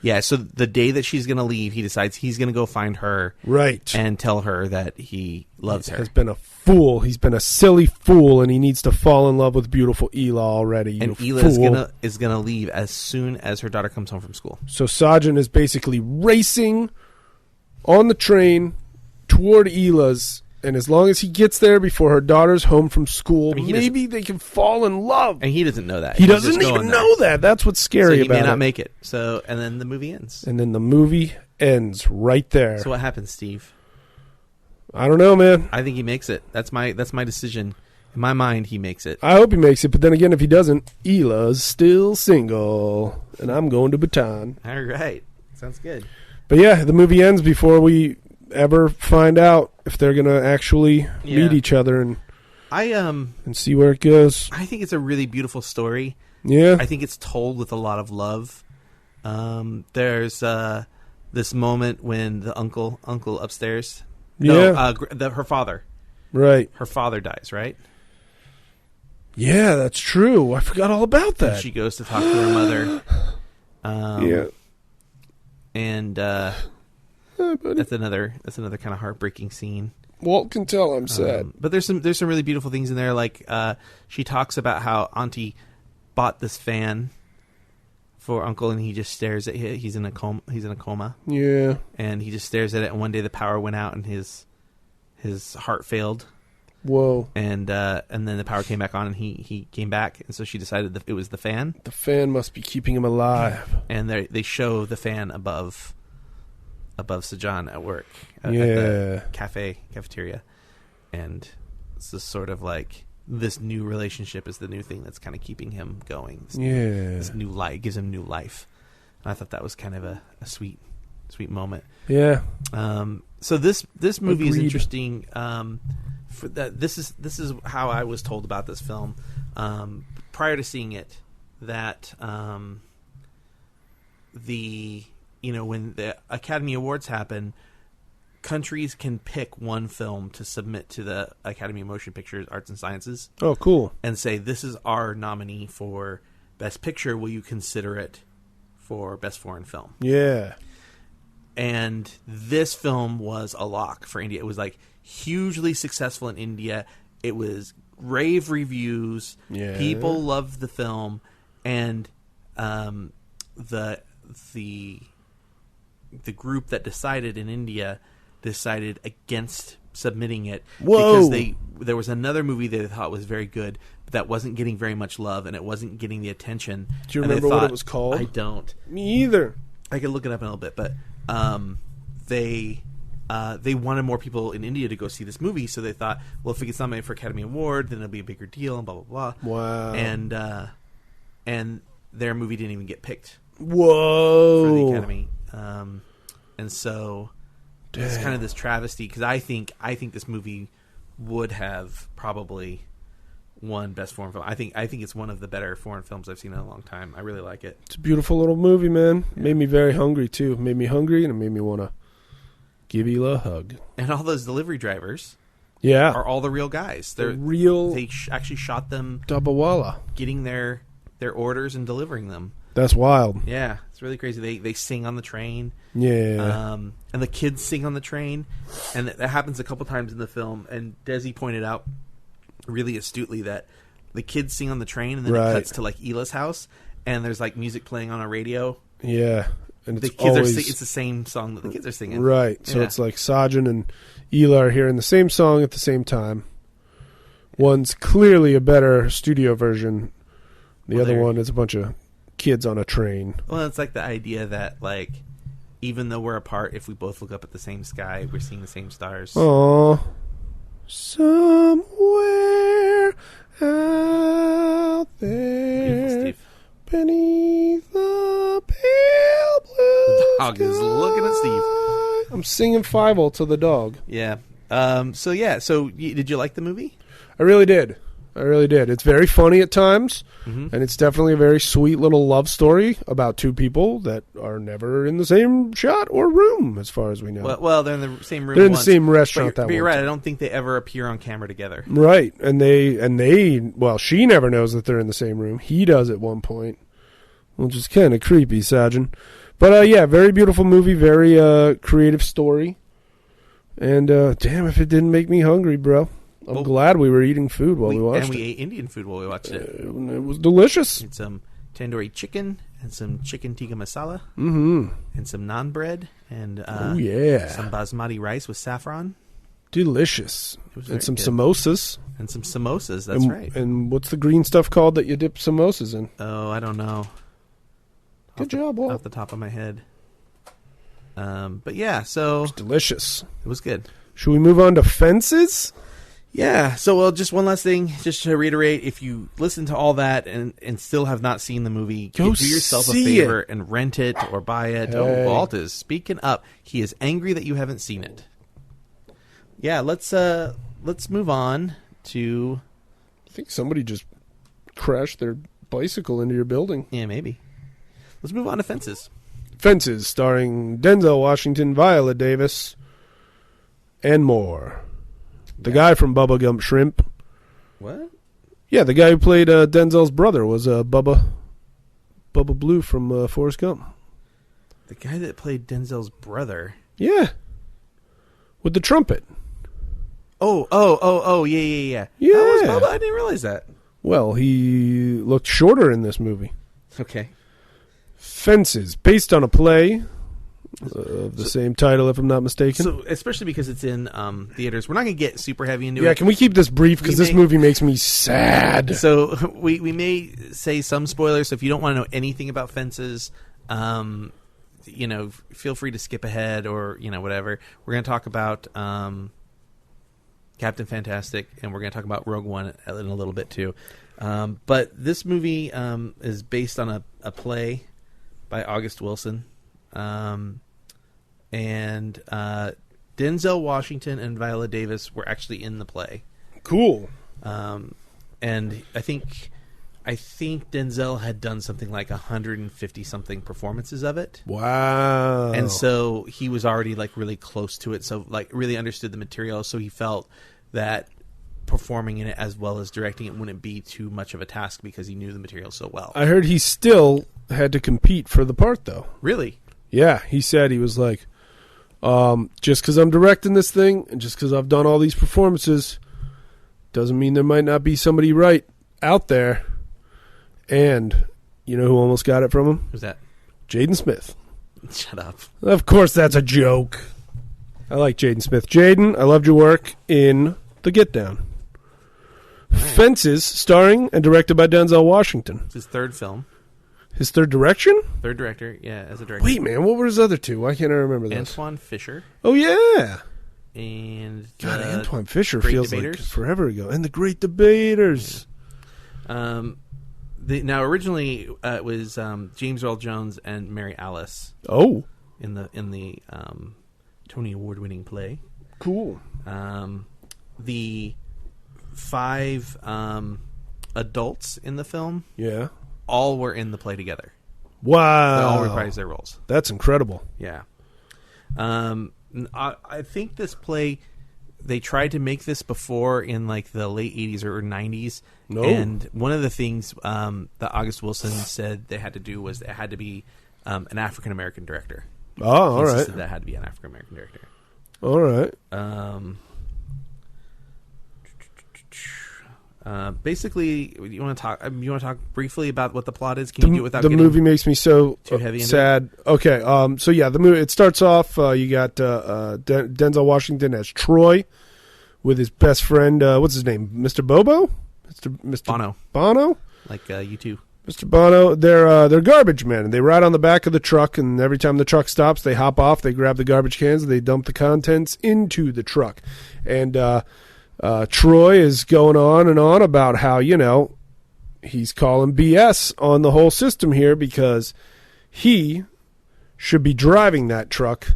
Yeah, so the day that she's going to leave, he decides he's going to go find her. Right. And tell her that he loves her. Has been a fool. He's been a silly fool, and he needs to fall in love with beautiful Hila already. And Hila is gonna leave as soon as her daughter comes home from school. So Sajan is basically racing on the train toward Hila's, and as long as he gets there before her daughter's home from school, maybe they can fall in love. And he doesn't know that. He doesn't even know that. That's what's scary about it. So he may not make it. So, and then the movie ends. And then the movie ends right there. So what happens, Steve? I don't know, man. I think he makes it. That's my decision. In my mind, he makes it. I hope he makes it, but then again, if he doesn't, Hila's still single, and I'm going to Bhutan. All right. Sounds good. But yeah, the movie ends before we ever find out if they're going to actually meet each other and see where it goes. I think it's a really beautiful story. Yeah. I think it's told with a lot of love. There's this moment when the uncle upstairs... her father. Right. Her father dies, right? Yeah, that's true. I forgot all about that. And she goes to talk to her mother. Yeah. And that's another kind of heartbreaking scene. Walt can tell I'm sad. But there's some really beautiful things in there. Like she talks about how Auntie bought this fan for Uncle, and he just stares at it. He's in a coma. Yeah. And he just stares at it. And one day the power went out, and his heart failed. Whoa. And then the power came back on, and he came back. And so she decided that it was the fan. The fan must be keeping him alive. And they show the fan above Sajan at work at the cafeteria, and it's just sort of like this new relationship is the new thing that's kind of keeping him going. This new light gives him new life. And I thought that was kind of a sweet moment. Yeah. So this movie is Agreed. interesting. For that, this is how I was told about this film prior to seeing it. That when the Academy Awards happen, countries can pick one film to submit to the Academy of Motion Pictures Arts and Sciences. Oh, cool. And say, this is our nominee for Best Picture. Will you consider it for Best Foreign Film? Yeah. And this film was a lock for India. It was like hugely successful in India. It was rave reviews. Yeah. People loved the film. And the group that decided in India decided against submitting it. Whoa. Because there was another movie they thought was very good, but that wasn't getting very much love, and it wasn't getting the attention. Do you And they remember what thought, it was called? I don't. Me either. I can look it up in a little bit, but they wanted more people in India to go see this movie, so they thought, well, if it gets nominated for Academy Award, then it'll be a bigger deal, and blah blah blah. Wow. And their movie didn't even get picked Whoa. for the Academy, and so it's Dang. kind of this travesty, because I think this movie would have probably won Best Foreign Film. I think it's one of the better foreign films I've seen in a long time. I really like it. It's a beautiful little movie, man. Made me very hungry, too. Made me hungry, and it made me want to give you a hug. And all those delivery drivers Yeah. are all the real guys. They're real They actually shot them Dabawala. getting their orders and delivering them. That's wild. Yeah, it's really crazy. They sing on the train. Yeah. And the kids sing on the train, and that happens a couple times in the film. And Desi pointed out really astutely that the kids sing on the train, and then Right. it cuts to like Hila's house, and there's like music playing on a radio. Yeah. And The it's kids always... it's the same song that the kids are singing. Right. So Yeah. it's like Sajan and Hila are hearing the same song at the same time. One's clearly a better studio version. The Well, other they're- one is a bunch of kids on a train. Well, it's like the idea that like even though we're apart, if we both look up at the same sky, we're seeing the same stars. Aww. Somewhere out Beautiful, there Steve. beneath the pale blue The dog is looking at Steve. sky. I'm singing Fievel to the dog. Yeah. So did you like the movie? I really did. It's very funny at times, and it's definitely a very sweet little love story about two people that are never in the same shot or room, as far as we know. Well, they're in the same room. They're in the once, same restaurant but that you're one right. time. I don't think they ever appear on camera together. Right, and they well, she never knows that they're in the same room. He does at one point, which is kind of creepy, Sajan. But yeah, very beautiful movie, very creative story, and damn if it didn't make me hungry, bro. I'm glad we were eating food while we watched and we it. ate Indian food while we watched it. It was delicious. We had some tandoori chicken and some chicken tikka masala Mm-hmm. and some naan bread and Oh yeah, some basmati rice with saffron delicious. It was And very some good. samosas. and some samosas. That's and, right. And what's the green stuff called that you dip samosas in? Oh, I don't know. Good job, Walt. Off the top of my head. But yeah, so Delicious. it was good. Should we move on to Fences? Yeah, so well, just one last thing, just to reiterate, if you listen to all that and still have not seen the movie, Go do yourself a see favor and rent it or buy it. Hey. Oh, Walt is speaking up. He is angry that you haven't seen it. Yeah, let's move on to I think somebody just crashed their bicycle into your building. maybe. Let's move on to Fences. Fences, starring Denzel Washington, Viola Davis, and more. The guy from Bubba Gump Shrimp. What? Yeah, the guy who played Denzel's brother was Bubba Blue from Forrest Gump. The guy that played Denzel's brother. Yeah. With the trumpet. Yeah. Yeah. How was Bubba? I didn't realize that. Well, he looked shorter in this movie. Okay. Fences, based on a play of the same title, if I'm not mistaken. So, especially because it's in theaters, we're not going to get super heavy into it. Yeah, can we keep this brief? Because this movie makes me sad. So we may say some spoilers. So if you don't want to know anything about Fences, feel free to skip ahead or whatever. We're going to talk about Captain Fantastic, and we're going to talk about Rogue One in a little bit too. But this movie is based on a play by August Wilson. And Denzel Washington and Viola Davis were actually in the play. Cool. And I think Denzel had done something like 150 something performances of it. Wow. And so he was already like really close to it. So like really understood the material. So he felt that performing in it as well as directing it wouldn't be too much of a task because he knew the material so well. I heard he still had to compete for the part, though. Really? Yeah, he said he was like, just because I'm directing this thing and just because I've done all these performances doesn't mean there might not be somebody right out there. And you know who almost got it from him? Who's that? Jaden Smith. Shut up. Of course, that's a joke. I like Jaden Smith. Jaden, I loved your work in The Get Down. Fences, starring and directed by Denzel Washington. It's his third film. His third direction? Third director, yeah, as a director. Wait, man, what were his other two? Why can't I remember those? Antoine Fisher. Oh, yeah. And God, Antoine Fisher Great feels Debaters. like forever ago. And The Great Debaters. Now, originally, it was James Earl Jones and Mary Alice. Oh. In the Tony Award-winning play. Cool. The 5 adults in the film, Yeah. all were in the play together. Wow. They all reprised their roles. That's incredible. Yeah. I think this play, they tried to make this before in like the late 80s or 90s. No. And one of the things that August Wilson said they had to do was it had to be an African-American director. Oh, all He right. insisted that had to be an African-American director. All right. Basically, you want to talk briefly about what the plot is? Can you do it without the getting movie makes me so too heavy into sad. Okay, so yeah, the movie, it starts off. You got Denzel Washington as Troy with his best friend. What's his name? Mr. Bobo. Mr. Bono. Bono. Like you two. Mr. Bono. They're garbage men, and they ride on the back of the truck. And every time the truck stops, they hop off. They grab the garbage cans. And they dump the contents into the truck. And Troy is going on and on about how, he's calling BS on the whole system here because he should be driving that truck.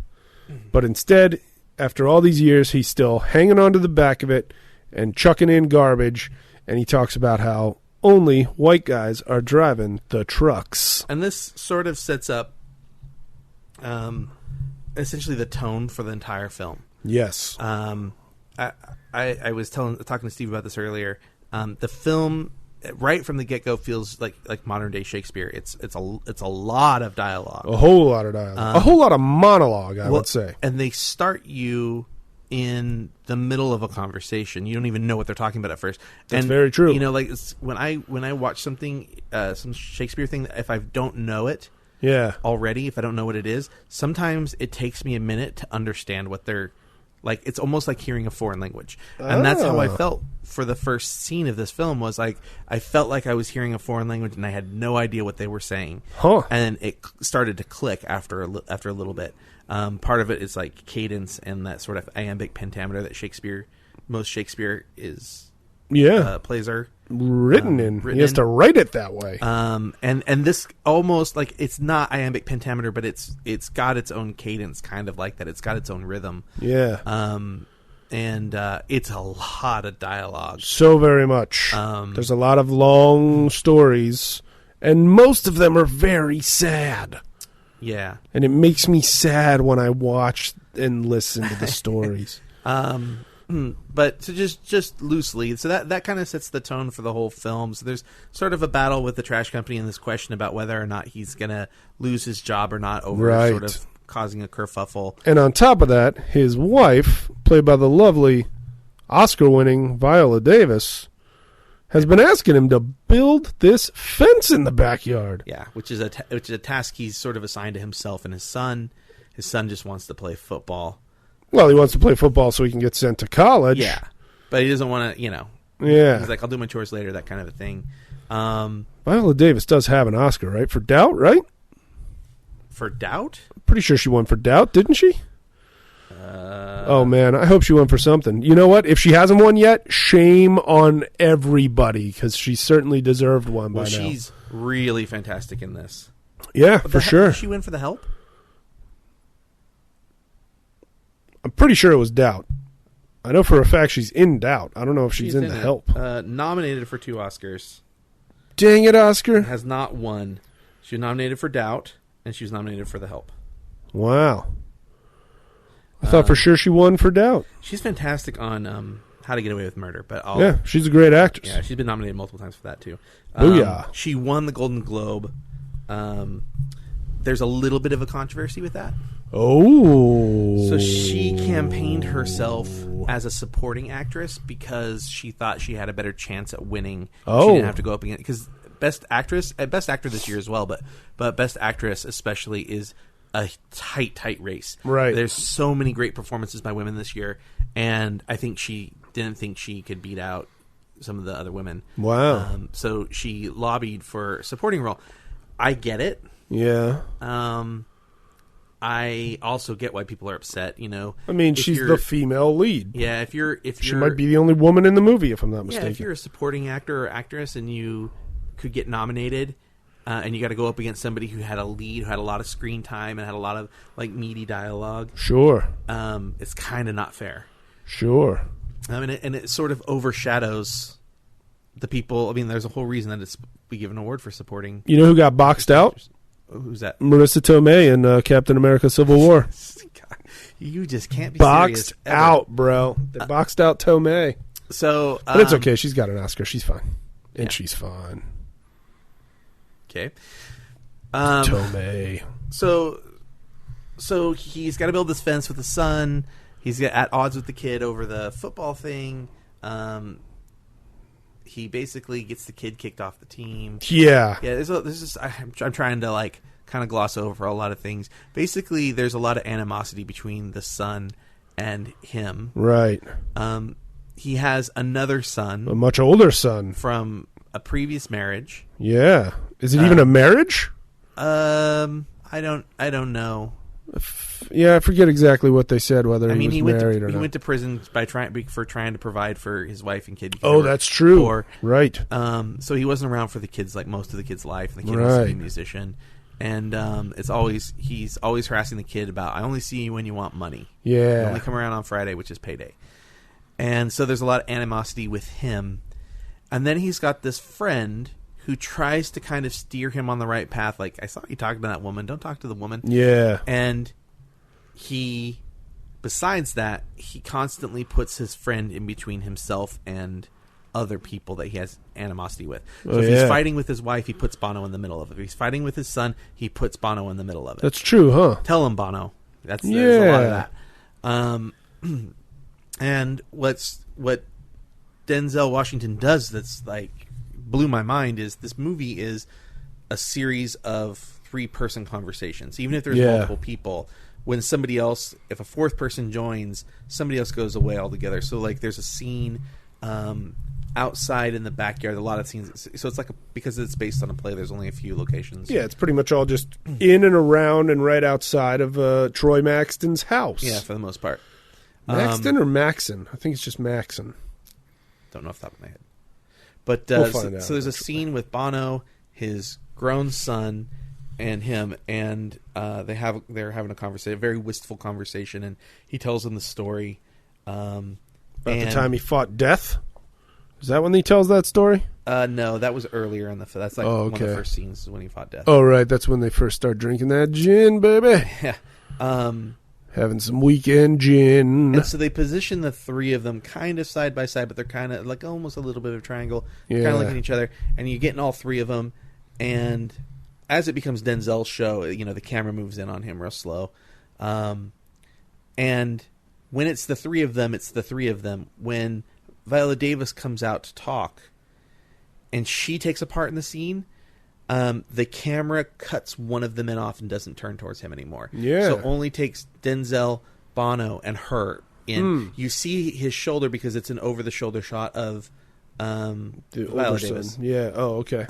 But instead, after all these years, he's still hanging onto the back of it and chucking in garbage. And he talks about how only white guys are driving the trucks. And this sort of sets up essentially the tone for the entire film. Yes. I was talking to Steve about this earlier. The film, right from the get-go, feels like modern day Shakespeare. It's a lot of dialogue, A whole lot of dialogue, a whole lot of monologue. I would say, and they start you in the middle of a conversation. You don't even know what they're talking about at first. That's very true. When I watch something, some Shakespeare thing, if I don't know it, already, if I don't know what it is, sometimes it takes me a minute to understand what they're. Like, it's almost like hearing a foreign language. And that's how I felt for the first scene of this film, was like, I felt like I was hearing a foreign language and I had no idea what they were saying. Huh. And it started to click after a little bit. Part of it is like cadence and that sort of iambic pentameter that most Shakespeare is, plays are written in. He has to write it that way. And this almost like, it's not iambic pentameter, but it's got its own cadence, kind of like that. It's got its own rhythm. Yeah. And it's a lot of dialogue. So very much. There's a lot of long stories, and most of them are very sad. Yeah. And it makes me sad when I watch and listen to the stories. But so just loosely, so that kind of sets the tone for the whole film. So there's sort of a battle with the trash company and this question about whether or not he's going to lose his job or not over sort of causing a kerfuffle. And on top of that, his wife, played by the lovely Oscar-winning Viola Davis has been asking him to build this fence in the backyard. Yeah, which is a task he's sort of assigned to himself and his son. His son just wants to play football. Well, he wants to play football so he can get sent to college. Yeah, but he doesn't want to, Yeah. He's like, I'll do my chores later, that kind of a thing. Viola Davis does have an Oscar, right? For Doubt, right? For Doubt? Pretty sure she won for Doubt, didn't she? Oh, man, I hope she won for something. You know what? If she hasn't won yet, shame on everybody, because she certainly deserved one by now. She's really fantastic in this. Yeah, for sure. Did she win for The Help? I'm pretty sure it was Doubt. I know for a fact she's in Doubt. I don't know if she's in The Help. Nominated for 2 Oscars. Dang it, Oscar. Has not won. She was nominated for Doubt, and she was nominated for The Help. Wow. I thought for sure she won for Doubt. She's fantastic on How to Get Away with Murder. Yeah, she's a great actress. Yeah, she's been nominated multiple times for that, too. Booyah. She won the Golden Globe. There's a little bit of a controversy with that. Oh. So she campaigned herself as a supporting actress because she thought she had a better chance at winning. Oh. She didn't have to go up against... Because Best Actor this year as well, but Best Actress especially is a tight race. Right. There's so many great performances by women this year, and I think she didn't think she could beat out some of the other women. Wow. So she lobbied for supporting role. I get it. Yeah. I also get why people are upset. I mean, she's the female lead. Yeah, if you're, she might be the only woman in the movie, if I'm not mistaken. Yeah, if you're a supporting actor or actress and you could get nominated, and you got to go up against somebody who had a lead, who had a lot of screen time and had a lot of meaty dialogue. Sure. It's kind of not fair. Sure. I mean, and it sort of overshadows the people. I mean, there's a whole reason that we give an award for supporting. You know who got boxed out? Who's that? Marissa Tomei in Captain America: Civil War. God, you just can't be boxed serious ever. out, bro. They boxed out Tomei. So, but it's okay. She's got an Oscar. She's fine, and she's fine. Okay. Tomei. So he's got to build this fence with his son. He's at odds with the kid over the football thing. He basically gets the kid kicked off the team. Yeah. Yeah. I'm trying to kind of gloss over a lot of things. Basically, there's a lot of animosity between the son and him. Right. He has another son, a much older son from a previous marriage. Yeah. Is it even a marriage? I don't know. Yeah, I forget exactly what they said. Whether he was married or not. He went to prison for trying to provide for his wife and kid. Oh, that's true. Right. So he wasn't around for the kids most of the kids' life, and the kid wants to be a musician. And he's always harassing the kid about, I only see you when you want money. Yeah. You only come around on Friday, which is payday. And so there's a lot of animosity with him. And then he's got this friend who tries to kind of steer him on the right path. Like, I saw you talking to that woman. Don't talk to the woman. Yeah. And besides that, he constantly puts his friend in between himself and other people that he has animosity with. So if he's fighting with his wife, he puts Bono in the middle of it. If he's fighting with his son, he puts Bono in the middle of it. That's true, huh? Tell him, Bono. There's a lot of that. And what Denzel Washington does that's blew my mind is this movie is a series of 3-person conversations. Even if there's multiple people, when somebody else, if a 4th person joins, somebody else goes away altogether. So there's a scene outside in the backyard, a lot of scenes. So it's because it's based on a play, there's only a few locations. Yeah, it's pretty much all just in and around and right outside of Troy Maxton's house. Yeah, for the most part. Maxton or Maxon? I think it's just Maxon. Don't know off the top of my head. But we'll find out so there's a scene with Bono, his grown son, and him, and they're having a conversation, a very wistful conversation, and he tells him the story about the time he fought death. Is that when he tells that story? No, that was earlier in the. That's one of the first scenes is when he fought death. Oh, right, that's when they first start drinking that gin, baby. Yeah. Having some weekend gin. And so they position the 3 of them kind of side by side, but they're kind of almost a little bit of a triangle. Yeah. Kind of looking at each other, and you're getting all 3 of them. And as it becomes Denzel's show, the camera moves in on him real slow. And when it's the three of them, it's the three of them. When Viola Davis comes out to talk, and she takes a part in the scene, the camera cuts one of the men off and doesn't turn towards him anymore. Yeah. So it only takes Denzel, Bono, and her in. You see his shoulder because it's an over-the-shoulder shot of Viola Davis. Yeah. Oh, okay.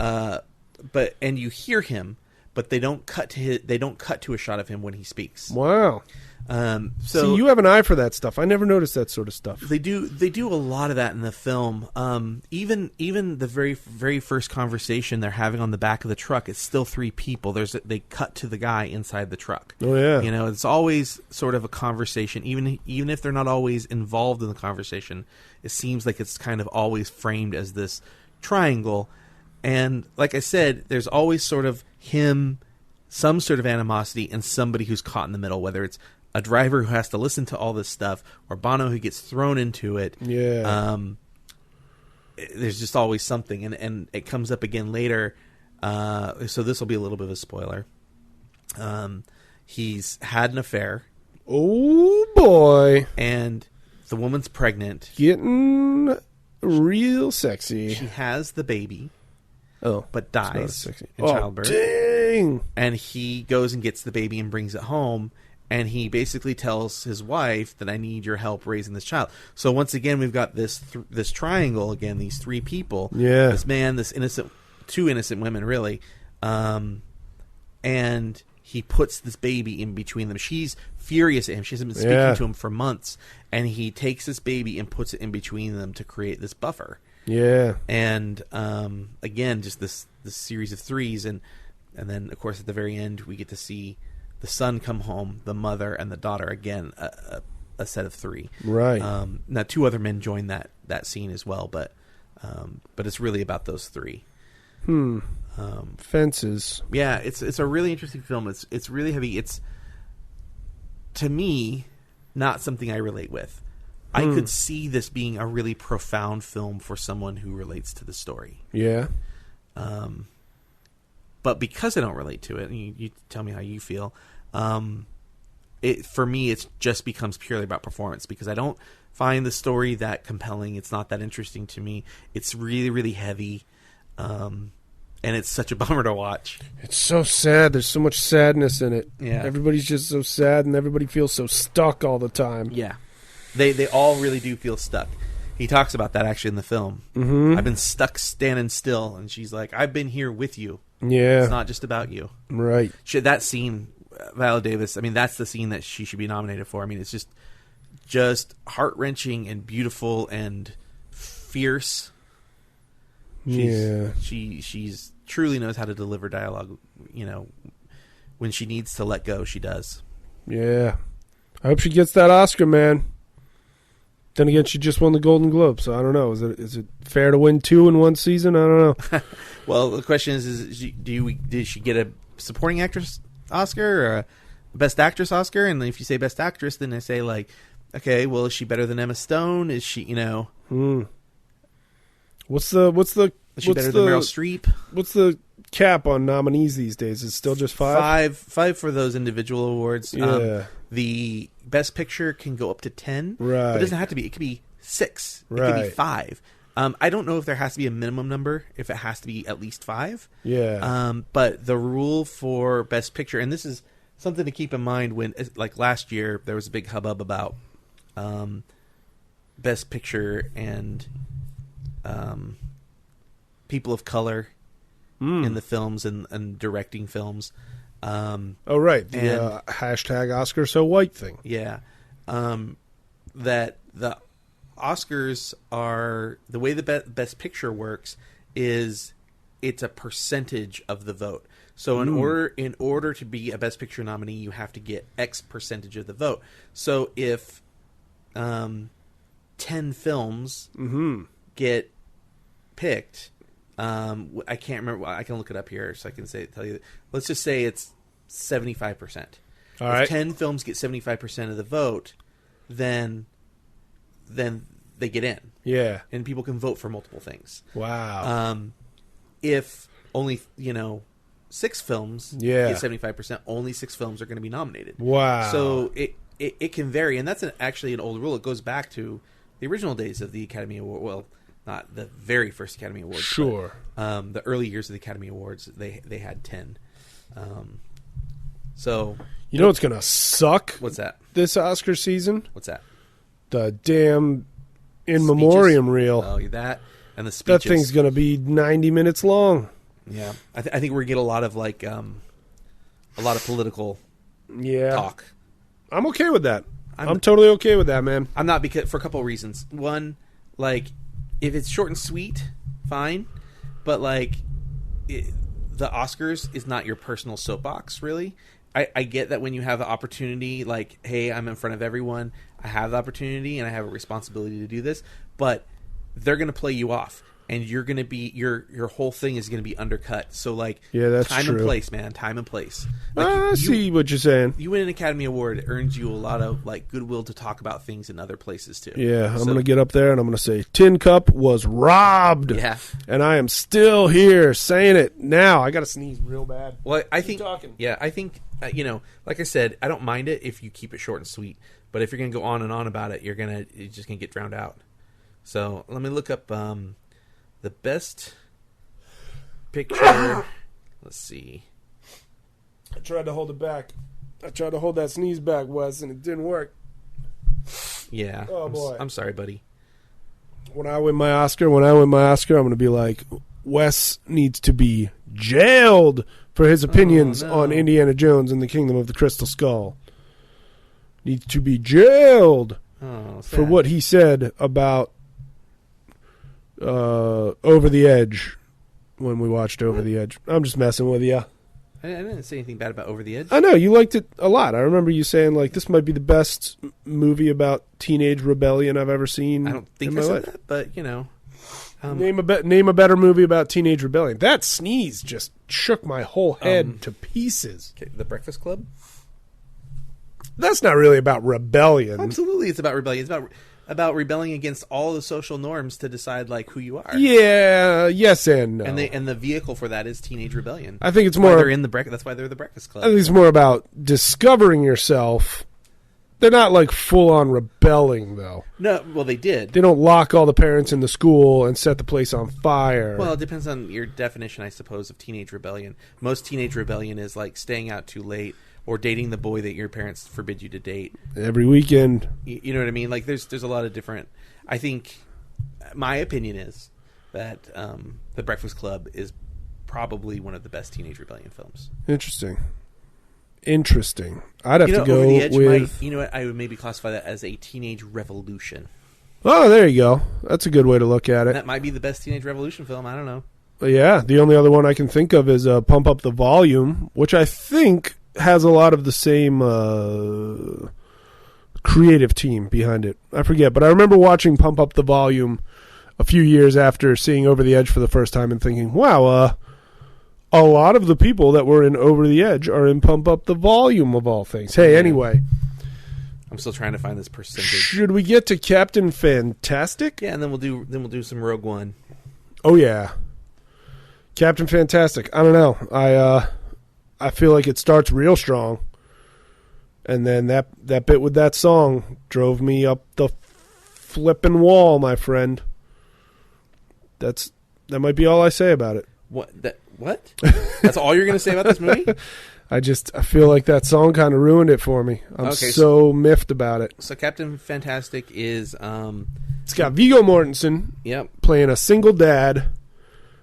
And you hear him, but they don't cut to a shot of him when he speaks. Wow. So see, you have an eye for that stuff. I never noticed that sort of stuff. They do a lot of that in the film. Even the very very first conversation they're having on the back of the truck, it's still three people. They cut to the guy inside the truck. Oh yeah. You know, it's always sort of a conversation, even if they're not always involved in the conversation. It seems like it's kind of always framed as this triangle. And like I said, there's always sort of him, some sort of animosity, and somebody who's caught in the middle, whether it's a driver who has to listen to all this stuff, or Bono who gets thrown into it. Yeah. There's just always something, and it comes up again later. So this will be a little bit of a spoiler. He's had an affair. Oh boy! And the woman's pregnant. Getting real sexy. She has the baby. Oh, but dies in oh, childbirth. Dang! And he goes and gets the baby and brings it home. And he basically tells his wife that I need your help raising this child. So once again, we've got this triangle again. These three people. Yeah. This man, this two innocent women, really. And he puts this baby in between them. She's furious at him. She hasn't been speaking to him for months. And he takes this baby and puts it in between them to create this buffer. Yeah. And again, just this series of threes, and then of course at the very end we get to see the son come home, the mother, and the daughter. Again, a set of three. Right. Now, two other men join that scene as well, but it's really about those three. Fences. Yeah, it's a really interesting film. It's really heavy. It's, to me, not something I relate with. I could see this being a really profound film for someone who relates to the story. Yeah. But because I don't relate to it, and you tell me how you feel, for me, it just becomes purely about performance, because I don't find the story that compelling. It's not that interesting to me. It's really, really heavy, and it's such a bummer to watch. It's so sad. There's so much sadness in it. Yeah. Everybody's just so sad, and everybody feels so stuck all the time. Yeah. They all really do feel stuck. He talks about that actually in the film. Mm-hmm. I've been stuck standing still, and she's like, I've been here with you. Yeah. It's not just about you. Right. That scene, Viola Davis, I mean, that's the scene that she should be nominated for. I mean, it's just heart-wrenching and beautiful and fierce. She's truly knows how to deliver dialogue. You know, when she needs to let go, she does. Yeah. I hope she gets that Oscar, man. Then again, she just won the Golden Globe, so I don't know. Is it fair to win two in one season? I don't know. Well, the question is did she get a supporting actress Oscar or a best actress Oscar? And if you say best actress, then I say, like, okay, well, is she better than Emma Stone? Is she, What's the is she better than Meryl Streep? What's the cap on nominees these days? Is it still just five? Five for those individual awards. Yeah. The best picture can go up to 10. Right. But it doesn't have to be. It could be 6. It could be 5. I don't know if there has to be a minimum number, if it has to be at least 5. Yeah. But the rule for best picture, and this is something to keep in mind when, like last year, there was a big hubbub about best picture and people of color in the films and directing films. Oh, right. The hashtag Oscar so white thing. Yeah. That the Oscars are, the way the best picture works is it's a percentage of the vote. So in order to be a best picture nominee, you have to get X percentage of the vote. So if 10 films get picked, I can't remember. I can look it up here so I can tell you. Let's just say it's 75%. All right. If 10 films get 75% of the vote, then they get in. Yeah. And people can vote for multiple things. Wow. If only 6 films get 75%, only 6 films are going to be nominated. Wow. So it can vary, and that's actually an old rule. It goes back to the original days of the Academy Award. Well, not the very first Academy Awards. Sure. But, the early years of the Academy Awards, they had 10. So you know what's gonna suck? What's that? This Oscar season? What's that? The damn in Speeches? memoriam reel. Oh, that and the speeches. That thing's gonna be 90 minutes long. Yeah, I think we're gonna get a lot of a lot of political talk. I'm okay with that. I'm totally okay with that, man. I'm not, because for a couple of reasons. One, like, if it's short and sweet, fine, but the Oscars is not your personal soapbox, really. I get that when you have the opportunity, like, hey, I'm in front of everyone, I have the opportunity and I have a responsibility to do this, but they're going to play you off, and you're going to be your whole thing is going to be undercut. So, like, that's time true. and place, man, time and place. Like, I see what you're saying. You win an Academy Award, it earns you a lot of goodwill to talk about things in other places too. Yeah, I'm going to get up there and I'm going to say Tin Cup was robbed. Yeah, and I am still here saying it now. I got to sneeze real bad. Well, I think. Talking. Yeah, I think like I said, I don't mind it if you keep it short and sweet. But if you're going to go on and on about it, you're just going to get drowned out. So let me look up the best picture. Let's see. I tried to hold it back. I tried to hold that sneeze back, Wes, and it didn't work. Yeah. Oh, boy. I'm sorry, buddy. When I win my Oscar, I'm going to be like, Wes needs to be jailed for his opinions on Indiana Jones and the Kingdom of the Crystal Skull. Needs to be jailed for what he said about Over the Edge when we watched Over the Edge. I'm just messing with you. I didn't say anything bad about Over the Edge. I know you liked it a lot. I remember you saying, like, this might be the best movie about teenage rebellion I've ever seen. I don't think I said that, but name a better movie about teenage rebellion. That sneeze just shook my whole head to pieces. Okay, The Breakfast Club. That's not really about rebellion. Absolutely, it's about rebellion. It's about rebelling against all the social norms to decide who you are. Yeah, yes and no. And the vehicle for that is teenage rebellion. I think it's more. That's why they're the Breakfast Club. I think it's more about discovering yourself. They're not full on rebelling though. No, well they did. They don't lock all the parents in the school and set the place on fire. Well, it depends on your definition, I suppose, of teenage rebellion. Most teenage rebellion is staying out too late, or dating the boy that your parents forbid you to date every weekend. You know what I mean? There's a lot of different. I think my opinion is that The Breakfast Club is probably one of the best teenage rebellion films. Interesting. I'd have to go Over the Edge with. What? I would maybe classify that as a teenage revolution. Oh, there you go. That's a good way to look at it. That might be the best teenage revolution film. I don't know. Yeah, the only other one I can think of is Pump Up the Volume, which I think has a lot of the same creative team behind it. I forget, but I remember watching Pump Up the Volume a few years after seeing Over the Edge for the first time and thinking, wow, a lot of the people that were in Over the Edge are in Pump Up the Volume of all things. Hey, anyway. I'm still trying to find this percentage. Should we get to Captain Fantastic? Yeah, and then we'll do some Rogue One. Oh yeah. Captain Fantastic. I don't know. I feel like it starts real strong, and then that bit with that song drove me up the flipping wall, my friend. That might be all I say about it. What? That's all you're going to say about this movie? I feel like that song kind of ruined it for me. I'm so miffed about it. So Captain Fantastic is it's got Viggo Mortensen playing a single dad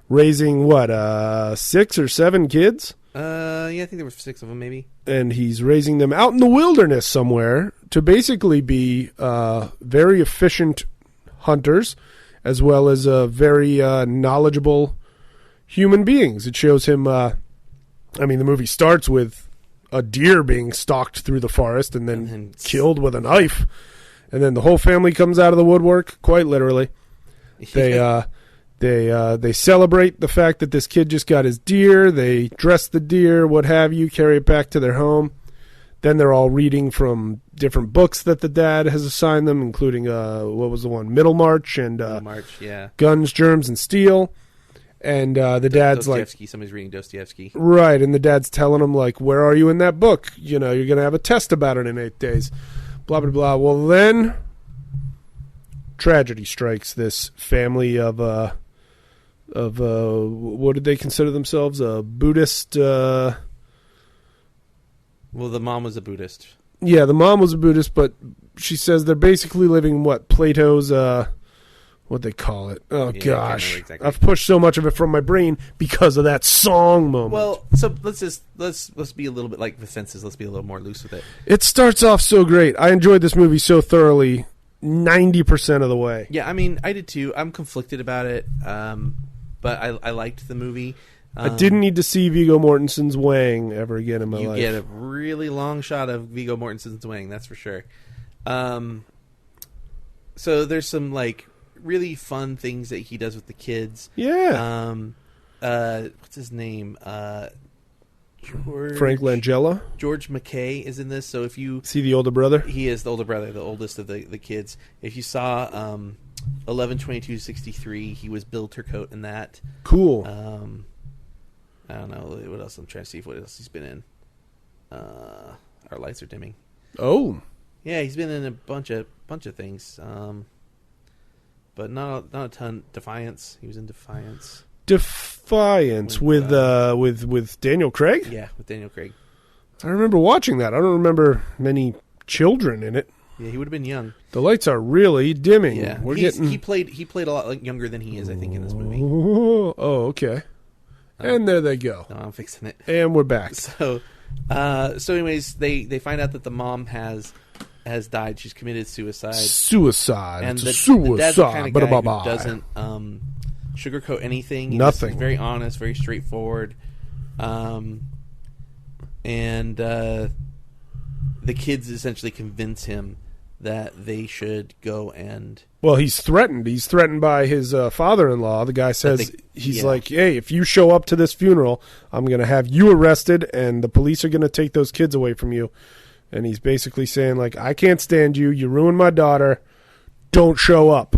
raising 6 or 7 kids? Yeah, I think there were 6 of them, maybe. And he's raising them out in the wilderness somewhere to basically be very efficient hunters, as well as very knowledgeable human beings. It shows him. The movie starts with a deer being stalked through the forest and then killed with a knife, and then the whole family comes out of the woodwork, quite literally. They celebrate the fact that this kid just got his deer. They dress the deer, what have you, carry it back to their home. Then they're all reading from different books that the dad has assigned them, including, what was the one? Middlemarch and Guns, Germs, and Steel. And the dad's somebody's reading Dostoevsky. Right, and the dad's telling him, where are you in that book? You're going to have a test about it in 8 days. blah, blah, blah. Well, then tragedy strikes this family of what did they consider themselves? A Buddhist. Well, the mom was a Buddhist. Yeah, the mom was a Buddhist, but she says they're basically living what Plato's what they call it. Oh Yeah, gosh, exactly. I've pushed so much of it from my brain because of that song moment. Well, so let's be a little bit like the fences. Let's be a little more loose with it. It starts off so great. I enjoyed this movie so thoroughly, 90% of the way. Yeah, I mean, I did too. I'm conflicted about it, but I liked the movie. I didn't need to see Viggo Mortensen's Wang ever again in my You life. get a really long shot of Viggo Mortensen's wing, that's for sure. So there's some like really fun things that he does with the kids. Yeah. What's his name? Frank Langella. George McKay is in this. So if you See the older brother? he is the older brother, the oldest of the kids. If you saw 11/22/63, he was Bill Turcotte in that. Cool. I don't know what else. I'm trying to see what else he's been in. Our lights are dimming. Oh. Yeah, he's been in a bunch of things, but not a ton. Defiance. He was in Defiance. Defiance with Daniel Craig? Yeah, with Daniel Craig. I remember watching that. I don't remember many children in it. Yeah, he would have been young. The lights are really dimming. Yeah, he played a lot like younger than he is, I think, in this movie. Oh, okay. And there they go. No, I'm fixing it. And we're back. So anyways, they find out that the mom has died. She's committed suicide. Suicide. And It's the a dad's the suicide. kind of guy Ba-da-ba-ba. who doesn't sugarcoat anything. Nothing. He's very honest, very straightforward. And the kids essentially convince him that they should go and... Well, he's threatened. He's threatened by his father-in-law. The guy says, he's yeah. like, hey, if you show up to this funeral, I'm going to have you arrested, and the police are going to take those kids away from you. And he's basically saying, like, I can't stand you. You ruined my daughter. Don't show up.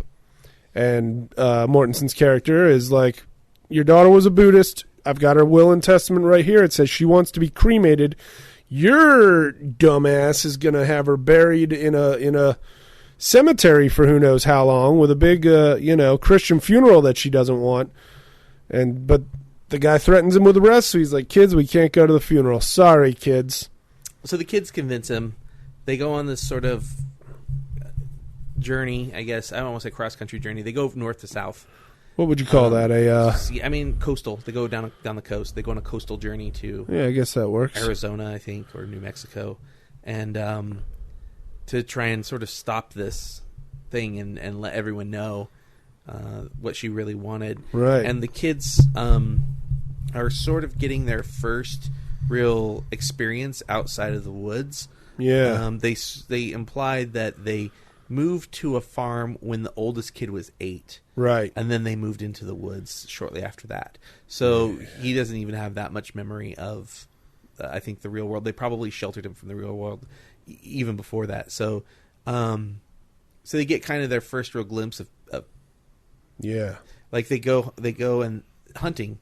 And Mortensen's character is like, your daughter was a Buddhist. I've got her will and testament right here. It says she wants to be cremated. Your dumbass is going to have her buried in a cemetery for who knows how long with a big, Christian funeral that she doesn't want. But the guy threatens him with arrest, so he's like, kids, we can't go to the funeral. Sorry, kids. So the kids convince him. They go on this sort of journey, I guess. I don't want to say cross-country journey. They go north to south. What would you call that? Coastal. They go down the coast. They go on a coastal journey to Yeah, I guess that works. Arizona, I think, or New Mexico, and to try and sort of stop this thing and let everyone know what she really wanted. Right. And the kids are sort of getting their first real experience outside of the woods. Yeah. They implied that they moved to a farm when the oldest kid was 8. Right. And then they moved into the woods shortly after that. So he doesn't even have that much memory of, I think, the real world. They probably sheltered him from the real world even before that. So they get kind of their first real glimpse of Yeah. like they go and hunting,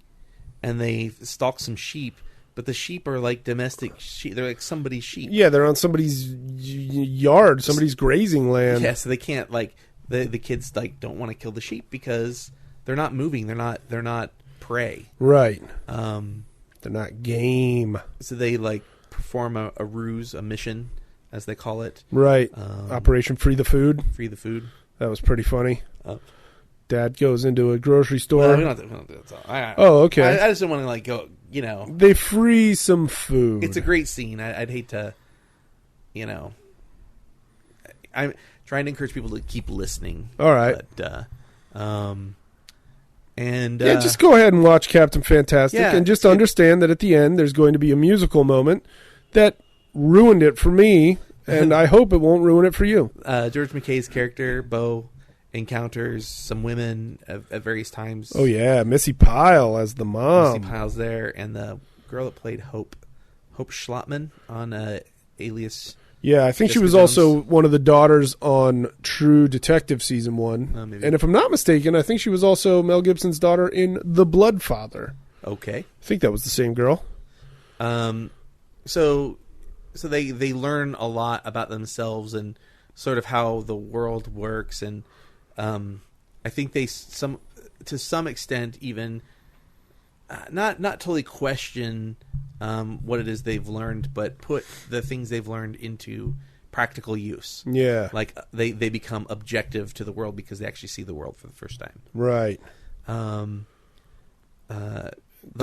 and they stalk some sheep. But the sheep are like domestic sheep. They're like somebody's sheep. Yeah, they're on somebody's yard, somebody's grazing land. Yeah, so they can't like the kids like don't want to kill the sheep because they're not moving. They're not prey. Right. They're not game. So they like perform a ruse, a mission, as they call it. Right. Operation Free the Food. Free the food. That was pretty funny. Dad goes into a grocery store. Well, we don't have to do that. Oh, okay. I just don't want to like go. They free some food. It's a great scene. I'd hate to, I'm trying to encourage people to keep listening. All right. But, just go ahead and watch Captain Fantastic, Yeah, and just understand that at the end there's going to be a musical moment that ruined it for me, and I hope it won't ruin it for you. George McKay's character, Bo, encounters some women at various times. Oh yeah, Missy Pyle as the mom. Missy Pyle's there, and the girl that played Hope Schlottman on Alias. Yeah, I think she Jessica was Jones. also one of the daughters on True Detective Season 1. Maybe. And if I'm not mistaken, I think she was also Mel Gibson's daughter in The Bloodfather. Okay. I think that was the same girl. So so they learn a lot about themselves and sort of how the world works, and I think they to some extent even not totally question what it is they've learned, but put the things they've learned into practical use. Yeah. Like they become objective to the world because they actually see the world for the first time. Right. The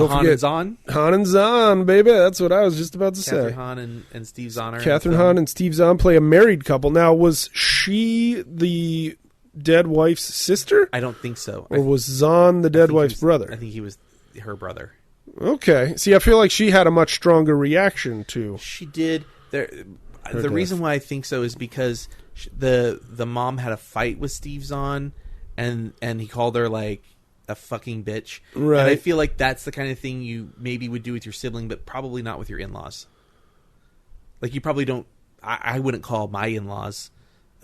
Han and Zahn. Han and Zahn, baby. That's what I was just about to Catherine say. Hahn and Steve Zahn. Catherine Hahn and Steve Zahn play a married couple. Now, was she the dead wife's sister? I don't think so. Or was Zahn the dead wife's brother? I think he was her brother. Okay. See, I feel like she had a much stronger reaction to... She did. The death. reason why I think so is because the mom had a fight with Steve Zahn, and he called her like a fucking bitch. Right. And I feel like that's the kind of thing you maybe would do with your sibling, but probably not with your in-laws. Like you probably don't. I wouldn't call my in-laws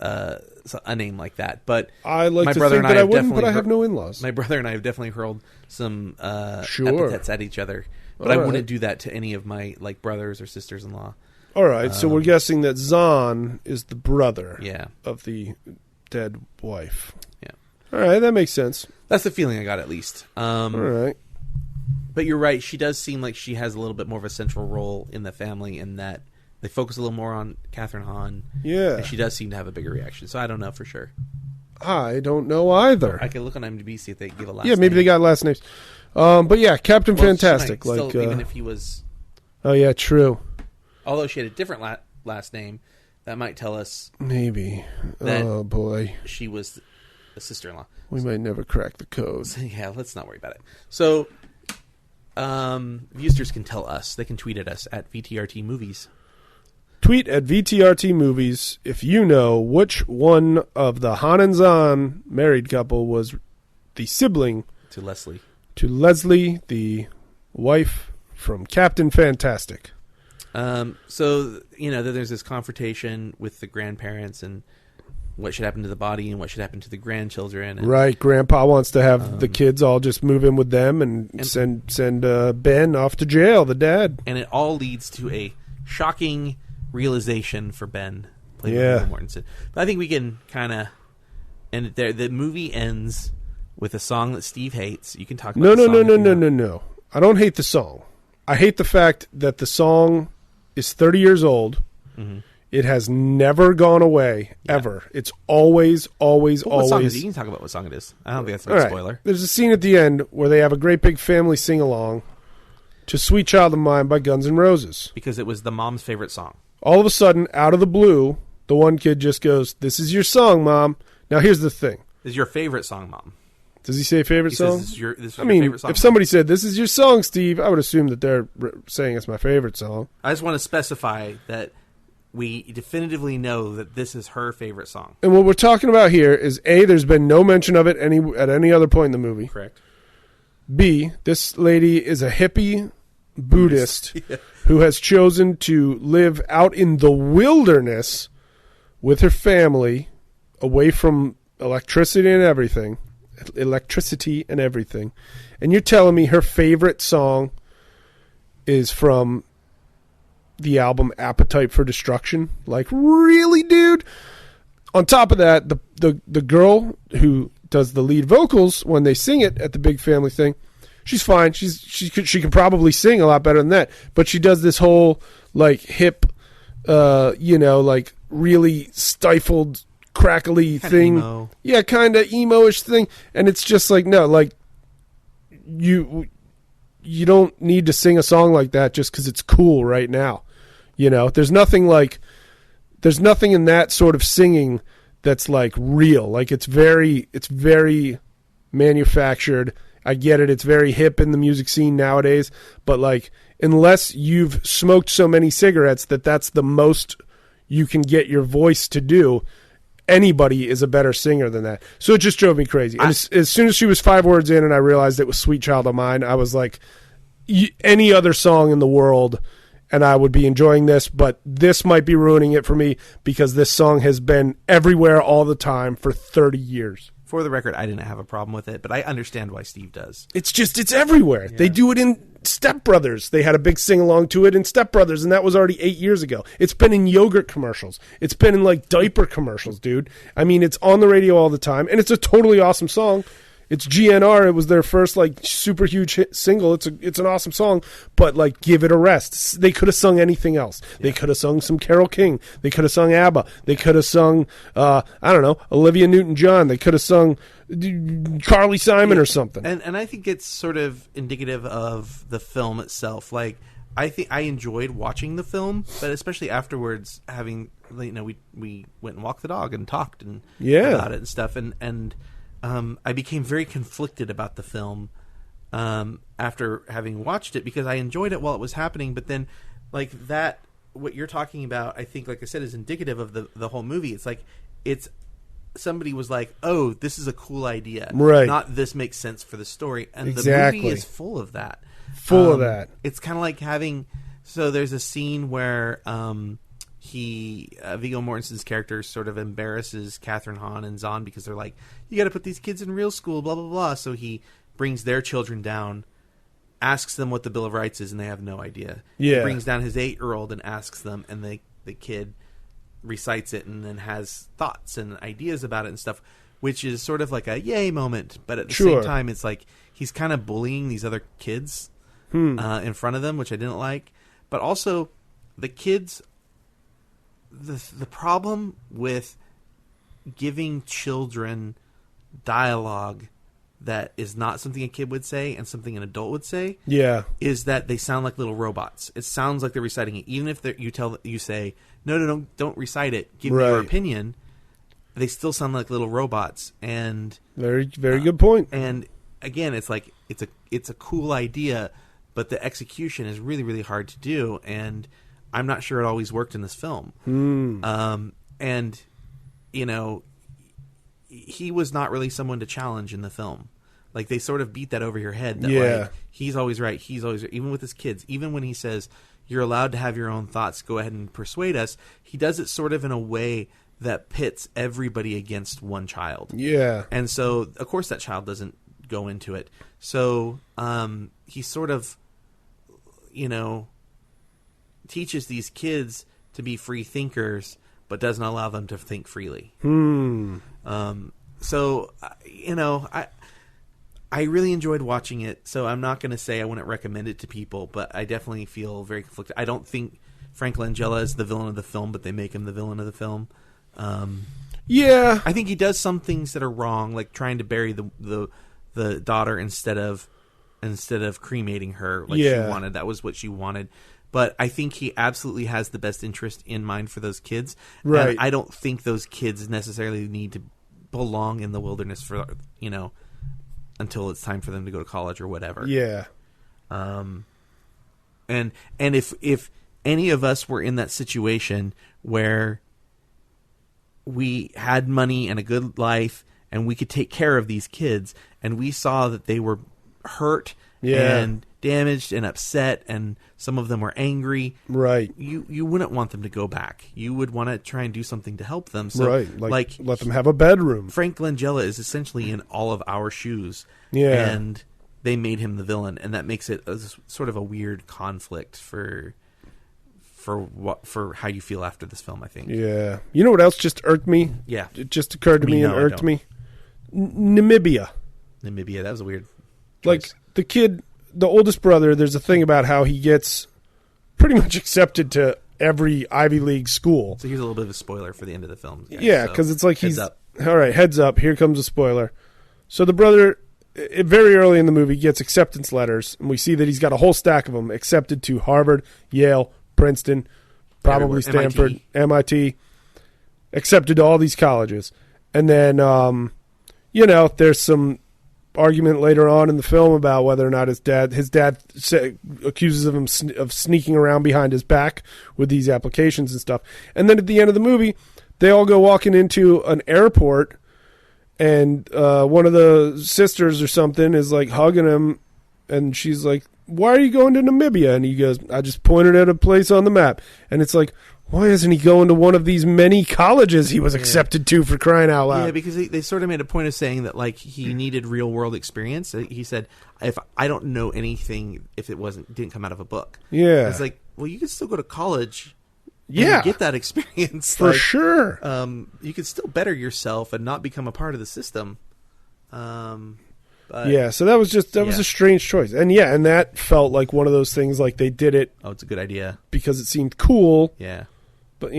a name like that. But I like my to brother think and that I have wouldn't, but I definitely have no in-laws. My brother and I have definitely hurled some Sure. epithets at each other, but All I right. wouldn't do that to any of my like brothers or sisters-in-law. All right, so we're guessing that Zahn is the brother Yeah. of the dead wife. Yeah. All right, that makes sense. That's the feeling I got, at least. All right. But you're right. She does seem like she has a little bit more of a central role in the family, in that they focus a little more on Catherine Hahn. Yeah. And she does seem to have a bigger reaction. So I don't know for sure. I don't know either. I could look on IMDb, see if they give a last name. Yeah, maybe they got last names. But yeah, Captain Well, she Fantastic. might Like, still, even if he was... oh yeah, true. Although she had a different last name, that might tell us Maybe. That- Oh boy, she was a sister-in-law. we might never crack the code. So, yeah, let's not worry about it. So, viewsters can tell us. They can tweet at us at VTRT Movies. Tweet at VTRT Movies if you know which one of the Han and Zahn married couple was the sibling To Leslie. to Leslie, the wife from Captain Fantastic. So, there's this confrontation with the grandparents and what should happen to the body and what should happen to the grandchildren. And, Right, Grandpa wants to have the kids all just move in with them and send Ben off to jail, the dad. And it all leads to a shocking realization for Ben, played by Yeah. Viggo Mortensen. But I think we can kind of end it there. The movie ends with a song that Steve hates. You can talk about No, the no, song no, if no, you no, want. no, no. I don't hate the song. I hate the fact that the song is 30 years old. Mm-hmm. It has never gone away, ever. It's always, always, Well, what song always. is it? You can talk about what song it is. I don't think that's a All big right. spoiler. There's a scene at the end where they have a great big family sing-along to Sweet Child of Mine by Guns N' Roses. Because it was the mom's favorite song. All of a sudden, out of the blue, the one kid just goes, "This is your song, Mom." Now, here's the thing. This is your favorite song, Mom. Does he say favorite He song? says this is I your mean, favorite song. if somebody said, "This is your song, Steve," I would assume that they're saying it's my favorite song. I just want to specify that we definitively know that this is her favorite song. And what we're talking about here is A, there's been no mention of it at any other point in the movie. Correct. B, this lady is a hippie Buddhist who has chosen to live out in the wilderness with her family, away from electricity and everything. And you're telling me her favorite song is from the album Appetite for Destruction? Like, really, dude? On top of that, the girl who does the lead vocals when they sing it at the big family thing, she's fine. She can probably sing a lot better than that. But she does this whole like hip, like really stifled, crackly Kinda thing. emo. Yeah, kind of emo-ish thing. And it's just like, no, like you don't need to sing a song like that just because it's cool right now. There's nothing in that sort of singing that's like real. Like it's very manufactured. I get it. It's very hip in the music scene nowadays, but like unless you've smoked so many cigarettes that's the most you can get your voice to do, anybody is a better singer than that. So it just drove me crazy. And as soon as she was 5 words in and I realized it was Sweet Child of Mine, I was like, any other song in the world and I would be enjoying this, but this might be ruining it for me because this song has been everywhere all the time for 30 years. For the record, I didn't have a problem with it, but I understand why Steve does. It's everywhere. Yeah. They do it in Step Brothers. They had a big sing-along to it in Step Brothers, and that was already 8 years ago. It's been in yogurt commercials. It's been in, like, diaper commercials, dude. I mean, it's on the radio all the time, and it's a totally awesome song. It's GNR. It was their first, like, super huge hit single. It's an awesome song, but, like, give it a rest. They could have sung anything else. Yeah. They could have sung some Carole King. They could have sung ABBA. They could have sung, I don't know, Olivia Newton-John. They could have sung Carly Simon or something. And I think it's sort of indicative of the film itself. Like, I think I enjoyed watching the film, but especially afterwards, having, you know, we went and walked the dog and talked and about it and stuff, and I became very conflicted about the film after having watched it, because I enjoyed it while it was happening, but then, like, that, what you're talking about, I think, like I said, is indicative of the whole movie. It's like, somebody was like, oh, this is a cool idea. Right. Not this makes sense for the story. And exactly. The movie is full of that. Full of that. It's kind of like having, so there's a scene where Viggo Mortensen's character sort of embarrasses Catherine Hahn and Zahn because they're like, you got to put these kids in real school, blah, blah, blah. So he brings their children down, asks them what the Bill of Rights is, and they have no idea. Yeah. He brings down his 8-year-old and asks them, and the kid recites it and then has thoughts and ideas about it and stuff, which is sort of like a yay moment. But at the same time, it's like he's kind of bullying these other kids in front of them, which I didn't like. But also, the kids... The problem with giving children dialogue that is not something a kid would say and something an adult would say, is that they sound like little robots. It sounds like they're reciting it, even if you say no, don't recite it. Give me your opinion. They still sound like little robots. And very good point. And again, it's like it's a cool idea, but the execution is really, really hard to do. And I'm not sure it always worked in this film. And, you know, he was not really someone to challenge in the film. Like, they sort of beat that over your head. That, like, he's always right. He's always right. Even with his kids. Even when he says, you're allowed to have your own thoughts, go ahead and persuade us. He does it sort of in a way that pits everybody against one child. Yeah. And so, of course, that child doesn't go into it. So, he sort of, you know... teaches these kids to be free thinkers, but doesn't allow them to think freely. So, you know, I really enjoyed watching it, so I'm not going to say I wouldn't recommend it to people, but I definitely feel very conflicted. I don't think Frank Langella is the villain of the film, but they make him the villain of the film. I think he does some things that are wrong, like trying to bury the daughter instead of cremating her like she wanted. That was what she wanted. But I think he absolutely has the best interest in mind for those kids. Right. And I don't think those kids necessarily need to belong in the wilderness for, you know, until it's time for them to go to college or whatever. Yeah. And if any of us were in that situation where we had money and a good life and we could take care of these kids and we saw that they were hurt and damaged and upset and some of them were angry, right, you wouldn't want them to go back. You would want to try and do something to help them. So, right, like let them have a bedroom. Frank Langella is essentially in all of our shoes, and they made him the villain, and that makes it sort of a weird conflict for how you feel after this film, I think. Yeah. You know what else just irked me? Yeah. It just occurred to me and irked me. Namibia, that was a weird choice. Like, the kid, the oldest brother, there's a thing about how he gets pretty much accepted to every Ivy League school. So here's a little bit of a spoiler for the end of the film. Guys. Yeah, because it's like he's... All right, heads up. Here comes a spoiler. So the brother, very early in the movie, gets acceptance letters, and we see that he's got a whole stack of them accepted to Harvard, Yale, Princeton, probably Stanford, MIT, accepted to all these colleges. And then, you know, there's some argument later on in the film about whether or not his dad accuses him of sneaking around behind his back with these applications and stuff. And then at the end of the movie, they all go walking into an airport, and one of the sisters or something is like hugging him, and she's like, "Why are you going to Namibia?" And he goes, "I just pointed at a place on the map." And it's like, Why isn't he going to one of these many colleges he was accepted to, for crying out loud? Yeah, because they sort of made a point of saying that like he needed real world experience. He said, "If I don't know anything, if it didn't come out of a book." Yeah. It's like, well, you could still go to college. Yeah. And get that experience For sure. You could still better yourself and not become a part of the system. But, yeah, so that was a strange choice. And and that felt like one of those things like they did it. Oh, it's a good idea. Because it seemed cool. Yeah. But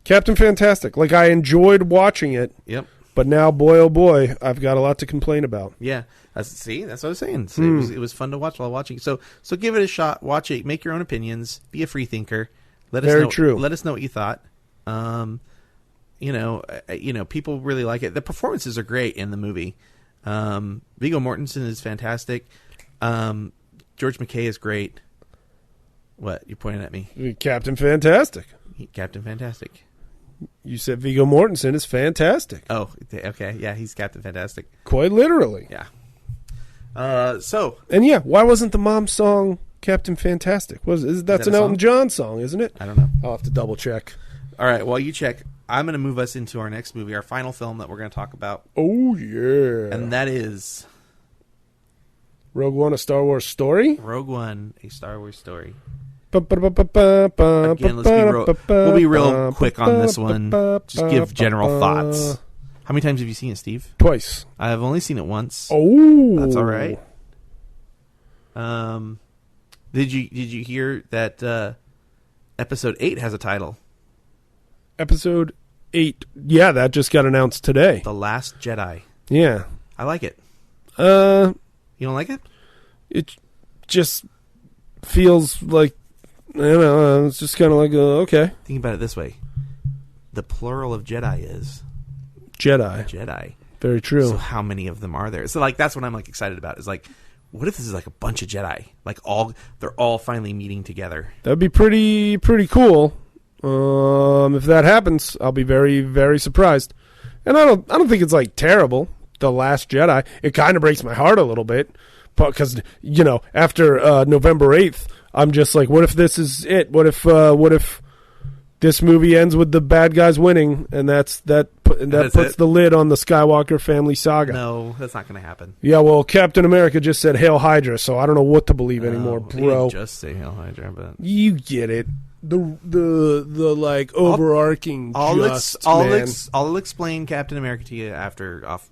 Captain Fantastic. Like, I enjoyed watching it. Yep. But now, boy, oh boy, I've got a lot to complain about. Yeah. That's what I was saying. So it was fun to watch while watching. So give it a shot. Watch it. Make your own opinions. Be a free thinker. Very true. Let us know what you thought. People really like it. The performances are great in the movie. Viggo Mortensen is fantastic. George McKay is great. What? You're pointing at me. Captain Fantastic. Captain Fantastic. You said Viggo Mortensen is fantastic. Oh, okay. Yeah, he's Captain Fantastic. Quite literally. Yeah. And why wasn't the mom song Captain Fantastic? That's an Elton John song, isn't it? I don't know. I'll have to double check. All right, while you check, I'm going to move us into our next movie, our final film that we're going to talk about. Oh, yeah. And that is... Rogue One, a Star Wars story? Rogue One, a Star Wars story. Again, we'll be real quick on this one. Just give general thoughts. How many times have you seen it, Steve? Twice. I've only seen it once. Oh. That's all right. Did you hear that Episode 8 has a title? Episode 8. Yeah, that just got announced today. The Last Jedi. Yeah. I like it. You don't like it? It just feels like, I don't know, it's just kind of like, okay. Think about it this way. The plural of Jedi is... Jedi. Very true. So how many of them are there? So, like, that's what I'm, like, excited about. Is, like, what if this is, like, a bunch of Jedi? Like, they're all finally meeting together. That'd be pretty cool. If that happens, I'll be very, very surprised. And I don't think it's, like, terrible. The Last Jedi. It kind of breaks my heart a little bit. Because, after November 8th, I'm just like, what if this is it? What if this movie ends with the bad guys winning, and that puts the lid on the Skywalker family saga? No, that's not going to happen. Yeah, well, Captain America just said Hail Hydra, so I don't know what to believe anymore, bro. He just say Hail Hydra, but you get it. The like overarching. I'll explain Captain America to you after off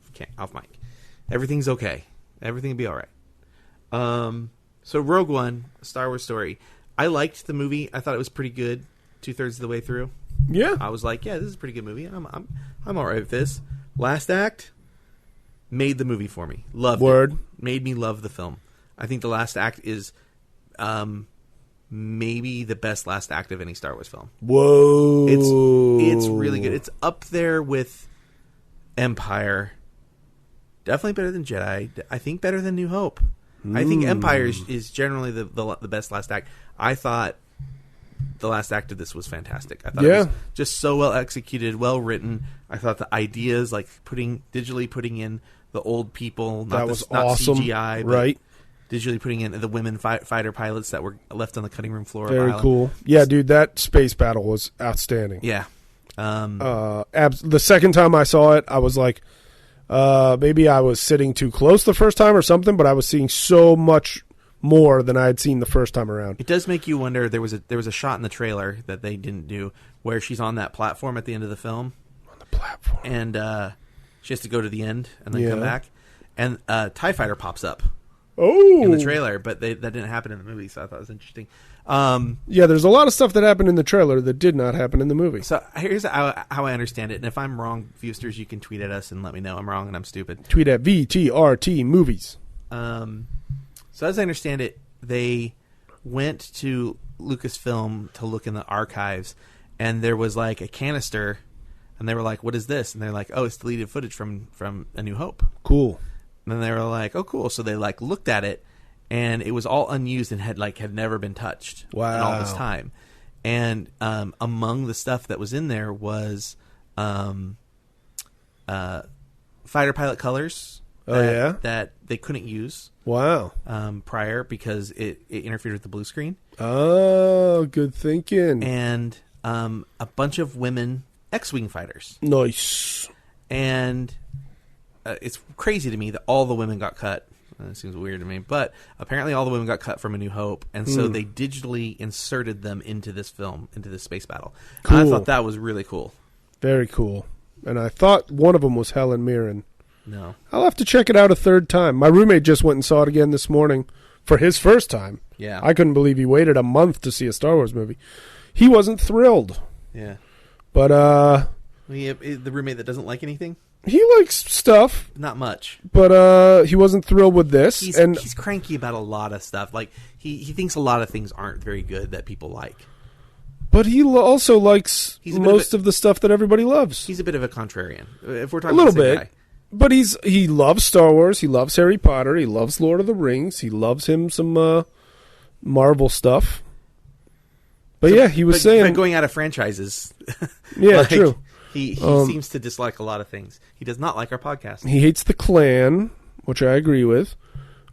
mic. Everything's okay. Everything will be all right. So Rogue One, Star Wars story. I liked the movie. I thought it was pretty good. 2/3 of the way through. Yeah. I was like, yeah, this is a pretty good movie. I'm all right with this. Last act made the movie for me. Loved it. Made me love the film. I think the last act is maybe the best last act of any Star Wars film. Whoa. It's really good. It's up there with Empire. Definitely better than Jedi. I think better than New Hope. I think Empire is generally the best last act. I thought the last act of this was fantastic. I thought it was just so well executed, well written. I thought the ideas, like digitally putting in the old people, not awesome. CGI, but right? Digitally putting in the women fighter pilots that were left on the cutting room floor. Very cool. Yeah, dude, that space battle was outstanding. Yeah. The second time I saw it, I was like, maybe I was sitting too close the first time or something, but I was seeing so much more than I had seen the first time around. It does make you wonder. There was a shot in the trailer that they didn't do where she's on that platform at the end of the film. On the platform. And she has to go to the end and then come back. And TIE Fighter pops up in the trailer, but that didn't happen in the movie, so I thought it was interesting. There's a lot of stuff that happened in the trailer that did not happen in the movie. So here's how I understand it, and if I'm wrong, viewsters, you can tweet at us and let me know I'm wrong and I'm stupid. Tweet at VTRT Movies. So as I understand it, they went to Lucasfilm to look in the archives, and there was like a canister, and they were like, "What is this?" And they're like, "Oh, it's deleted footage from A New Hope." Cool. And then they were like, "Oh, cool." So they like looked at it, and it was all unused and had never been touched in all this time. And among the stuff that was in there was fighter pilot colors that they couldn't use. Wow. Prior because it interfered with the blue screen. Oh, good thinking. And a bunch of women X-Wing fighters. Nice. And it's crazy to me that all the women got cut. It seems weird to me, but apparently all the women got cut from A New Hope, and so they digitally inserted them into this film, into this space battle. Cool. And I thought that was really cool. Very cool. And I thought one of them was Helen Mirren. No. I'll have to check it out a third time. My roommate just went and saw it again this morning for his first time. Yeah. I couldn't believe he waited a month to see a Star Wars movie. He wasn't thrilled. Yeah. But, the roommate that doesn't like anything? he likes stuff. Not much. But he wasn't thrilled with this. He's cranky about a lot of stuff. Like, he thinks a lot of things aren't very good that people like. But he also likes most of the stuff that everybody loves. He's a bit of a contrarian. If we're talking a little about the same bit. guy. But he loves Star Wars. He loves Harry Potter. He loves Lord of the Rings. He loves him some Marvel stuff. But yeah, he was saying... But going out of franchises. Yeah, true. He seems to dislike a lot of things. He does not like our podcast. He hates the Klan, which I agree with.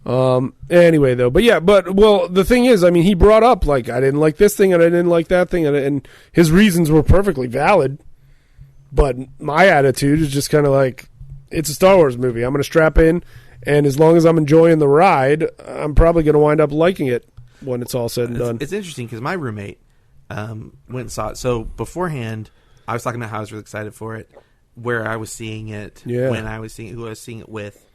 Anyway, though. But yeah, the thing is, I mean, he brought up, like, I didn't like this thing and I didn't like that thing. And his reasons were perfectly valid. But my attitude is just kind of like, it's a Star Wars movie. I'm going to strap in, and as long as I'm enjoying the ride, I'm probably going to wind up liking it when it's all said and done. It's interesting because my roommate went and saw it. So beforehand, I was talking about how I was really excited for it, where I was seeing it, when I was seeing who I was seeing it with,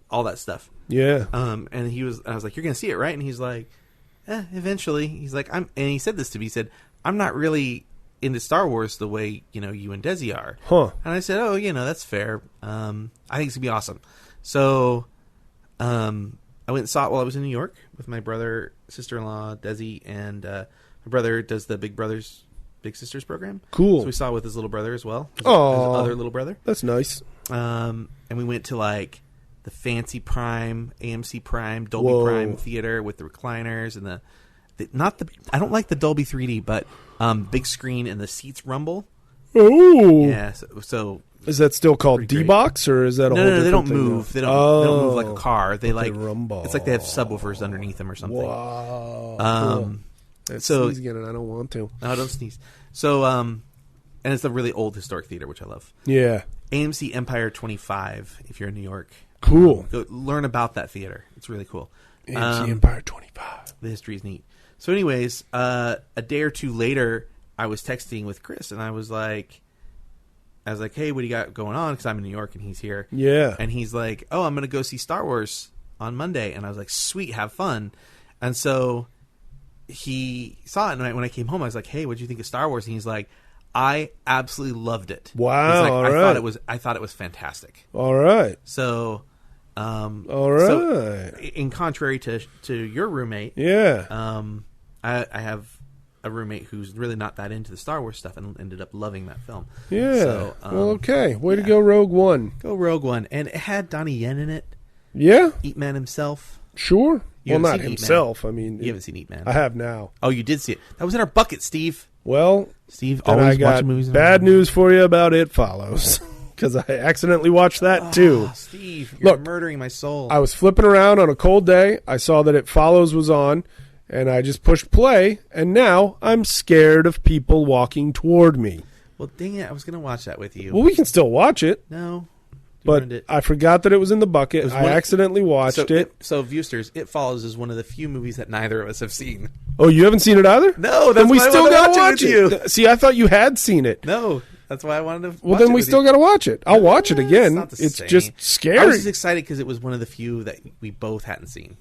all that stuff. Yeah. And I was like, "You're going to see it, right?" And he's like, eventually. He's like, and he said this to me. He said, "I'm not really into Star Wars the way, you and Desi are." Huh. And I said, "Oh, that's fair. I think it's going to be awesome." So, I went and saw it while I was in New York with my brother, sister-in-law, Desi, and my brother does the Big Brothers, Big Sisters program. Cool. So we saw it with his little brother as well. His other little brother. That's nice. And we went to like the fancy Prime, AMC Prime, Dolby Prime theater with the recliners and I don't like the Dolby 3D, but big screen and the seats rumble. Oh. Yeah. So is that still called D-Box, or is that a whole different they don't thing move. now? They don't move like a car. They rumble. It's like they have subwoofers underneath them or something. Wow. Cool. That's sneeze again, and I don't want to. No, don't sneeze. So, and it's a really old historic theater, which I love. Yeah. AMC Empire 25, if you're in New York. Cool. Go learn about that theater. It's really cool. AMC Empire 25. The history is neat. So anyways, a day or two later, I was texting with Chris, and I was like, hey, what do you got going on? Because I'm in New York, and he's here. Yeah. And he's like, oh, I'm going to go see Star Wars on Monday. And I was like, sweet, have fun. And so he saw it, and when I came home, I was like, hey, what do you think of Star Wars? And he's like, I absolutely loved it. Wow. He's like, all right. I thought it was fantastic. All right. So... all right. So, in contrary to your roommate, yeah, I have a roommate who's really not that into the Star Wars stuff and ended up loving that film. Yeah. So, well, okay. Way to go, Rogue One. Go Rogue One, and it had Donnie Yen in it. Yeah. Eat Man himself. Sure. You well, not seen himself. I mean, you haven't seen Eat Man. I have now. Oh, you did see it. That was in our bucket, Steve. Well, Steve then always I got watching movies. Bad news for you about It Follows. Because I accidentally watched that too. Steve, you're Look, murdering my soul. I was flipping around on a cold day. I saw that It Follows was on, and I just pushed play, and now I'm scared of people walking toward me. Well, dang it. I was going to watch that with you. Well, we can still watch it. No. But I forgot that it was in the bucket. I accidentally watched it. So, Viewsters, It Follows is one of the few movies that neither of us have seen. Oh, you haven't seen it either? No, that's then we why still I gotta watch watch it with it. See, I thought you had seen it. No. That's why I wanted to. Well, then we still got to watch it. I'll watch it again. It's just scary. I was just excited because it was one of the few that we both hadn't seen.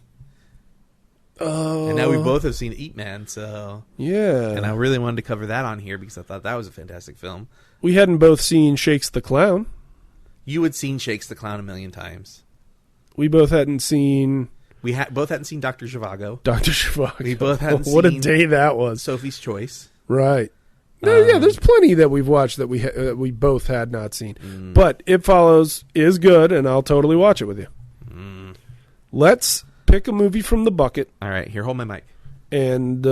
And now we both have seen Eat Man, so yeah. And I really wanted to cover that on here because I thought that was a fantastic film. We hadn't both seen Shakes the Clown. You had seen Shakes the Clown a million times. We both hadn't seen. We both hadn't seen Dr. Zhivago. Dr. Zhivago. We both hadn't what seen a day that was. Sophie's Choice. Right. Yeah, there's plenty that we've watched that we both had not seen. But It Follows is good, and I'll totally watch it with you. Let's pick a movie from the bucket. All right, here, hold my mic. And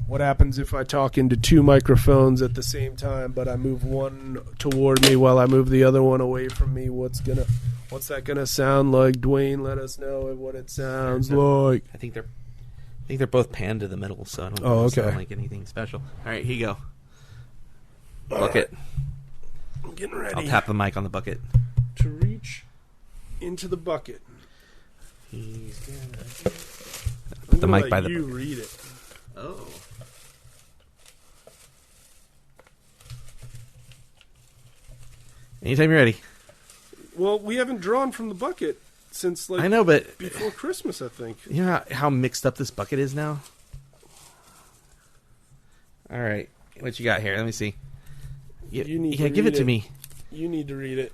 What happens if I talk into two microphones at the same time, but I move one toward me while I move the other one away from me? What's that gonna sound like? Dwayne, let us know what it sounds like. I think they're both panned to the middle, so I don't Oh, think okay. sound like anything special. All right, here you go. Bucket. I'm getting ready. I'll tap the mic on the bucket. To reach into the bucket. He's gonna put the mic by the. You read it. Oh. Anytime you're ready. Well, we haven't drawn from the bucket since I know, but before Christmas, I think. you know how mixed up this bucket is now? All right. What you got here? Let me see. You need to give read it to me. You need to read it.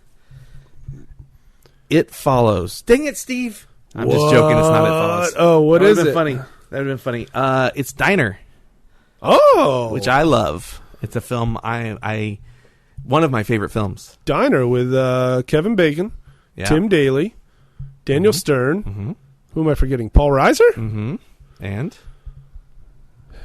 It Follows. Dang it, Steve. I'm just joking. It's not It Follows. Oh, what That is would've it? been funny. That would have been funny. It's Diner, Oh, which I love. It's a film I one of my favorite films. Diner with Kevin Bacon, Yeah. Tim Daly, Daniel Stern. Mm-hmm. Who am I forgetting? Paul Reiser? Mm-hmm. And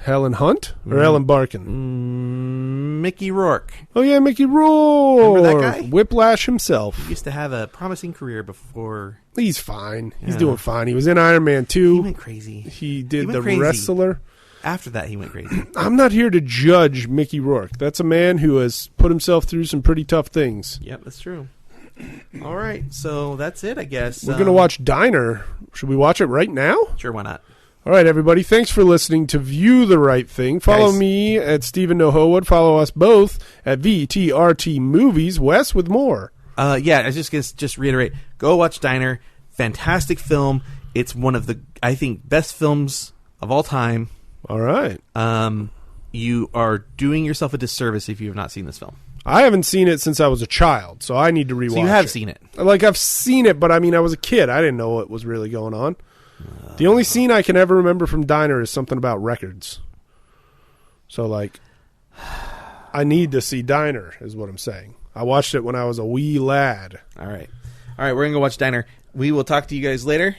Helen Hunt or Ellen Barkin? Mickey Rourke. Oh yeah, Mickey Rourke. Remember that guy? Whiplash himself. Used to have a promising career before He's fine. He's Yeah. doing fine. He was in Iron Man 2. he went crazy. He did He went The crazy. Wrestler. After that, he went crazy. I'm not here to judge Mickey Rourke. That's a man who has put himself through some pretty tough things. Yep, that's true. All right, so that's it, I guess. We're going to watch Diner. Should we watch it right now? Sure, why not? All right, everybody. Thanks for listening to View the Right Thing. Follow Guys. me at Stephen Nohowood. Follow us both at VTRT Movies. Wes with more. Yeah, I was just going to just reiterate. Go watch Diner. Fantastic film. It's one of the, I think, best films of all time. All right. You are doing yourself a disservice if you have not seen this film. I haven't seen it since I was a child, so I need to rewatch it. So you have seen it. Like, I've seen it, but I mean, I was a kid. I didn't know what was really going on. The only scene I can ever remember from Diner is something about records. So, like, I need to see Diner, is what I'm saying. I watched it when I was a wee lad. All right, we're going to go watch Diner. We will talk to you guys later.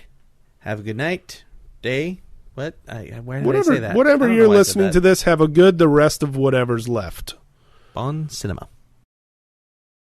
Have a good night, day. What? Why did I say that? I Whatever don't know you're why I said listening that. to this, have a good the rest of whatever's left. Bon Cinema.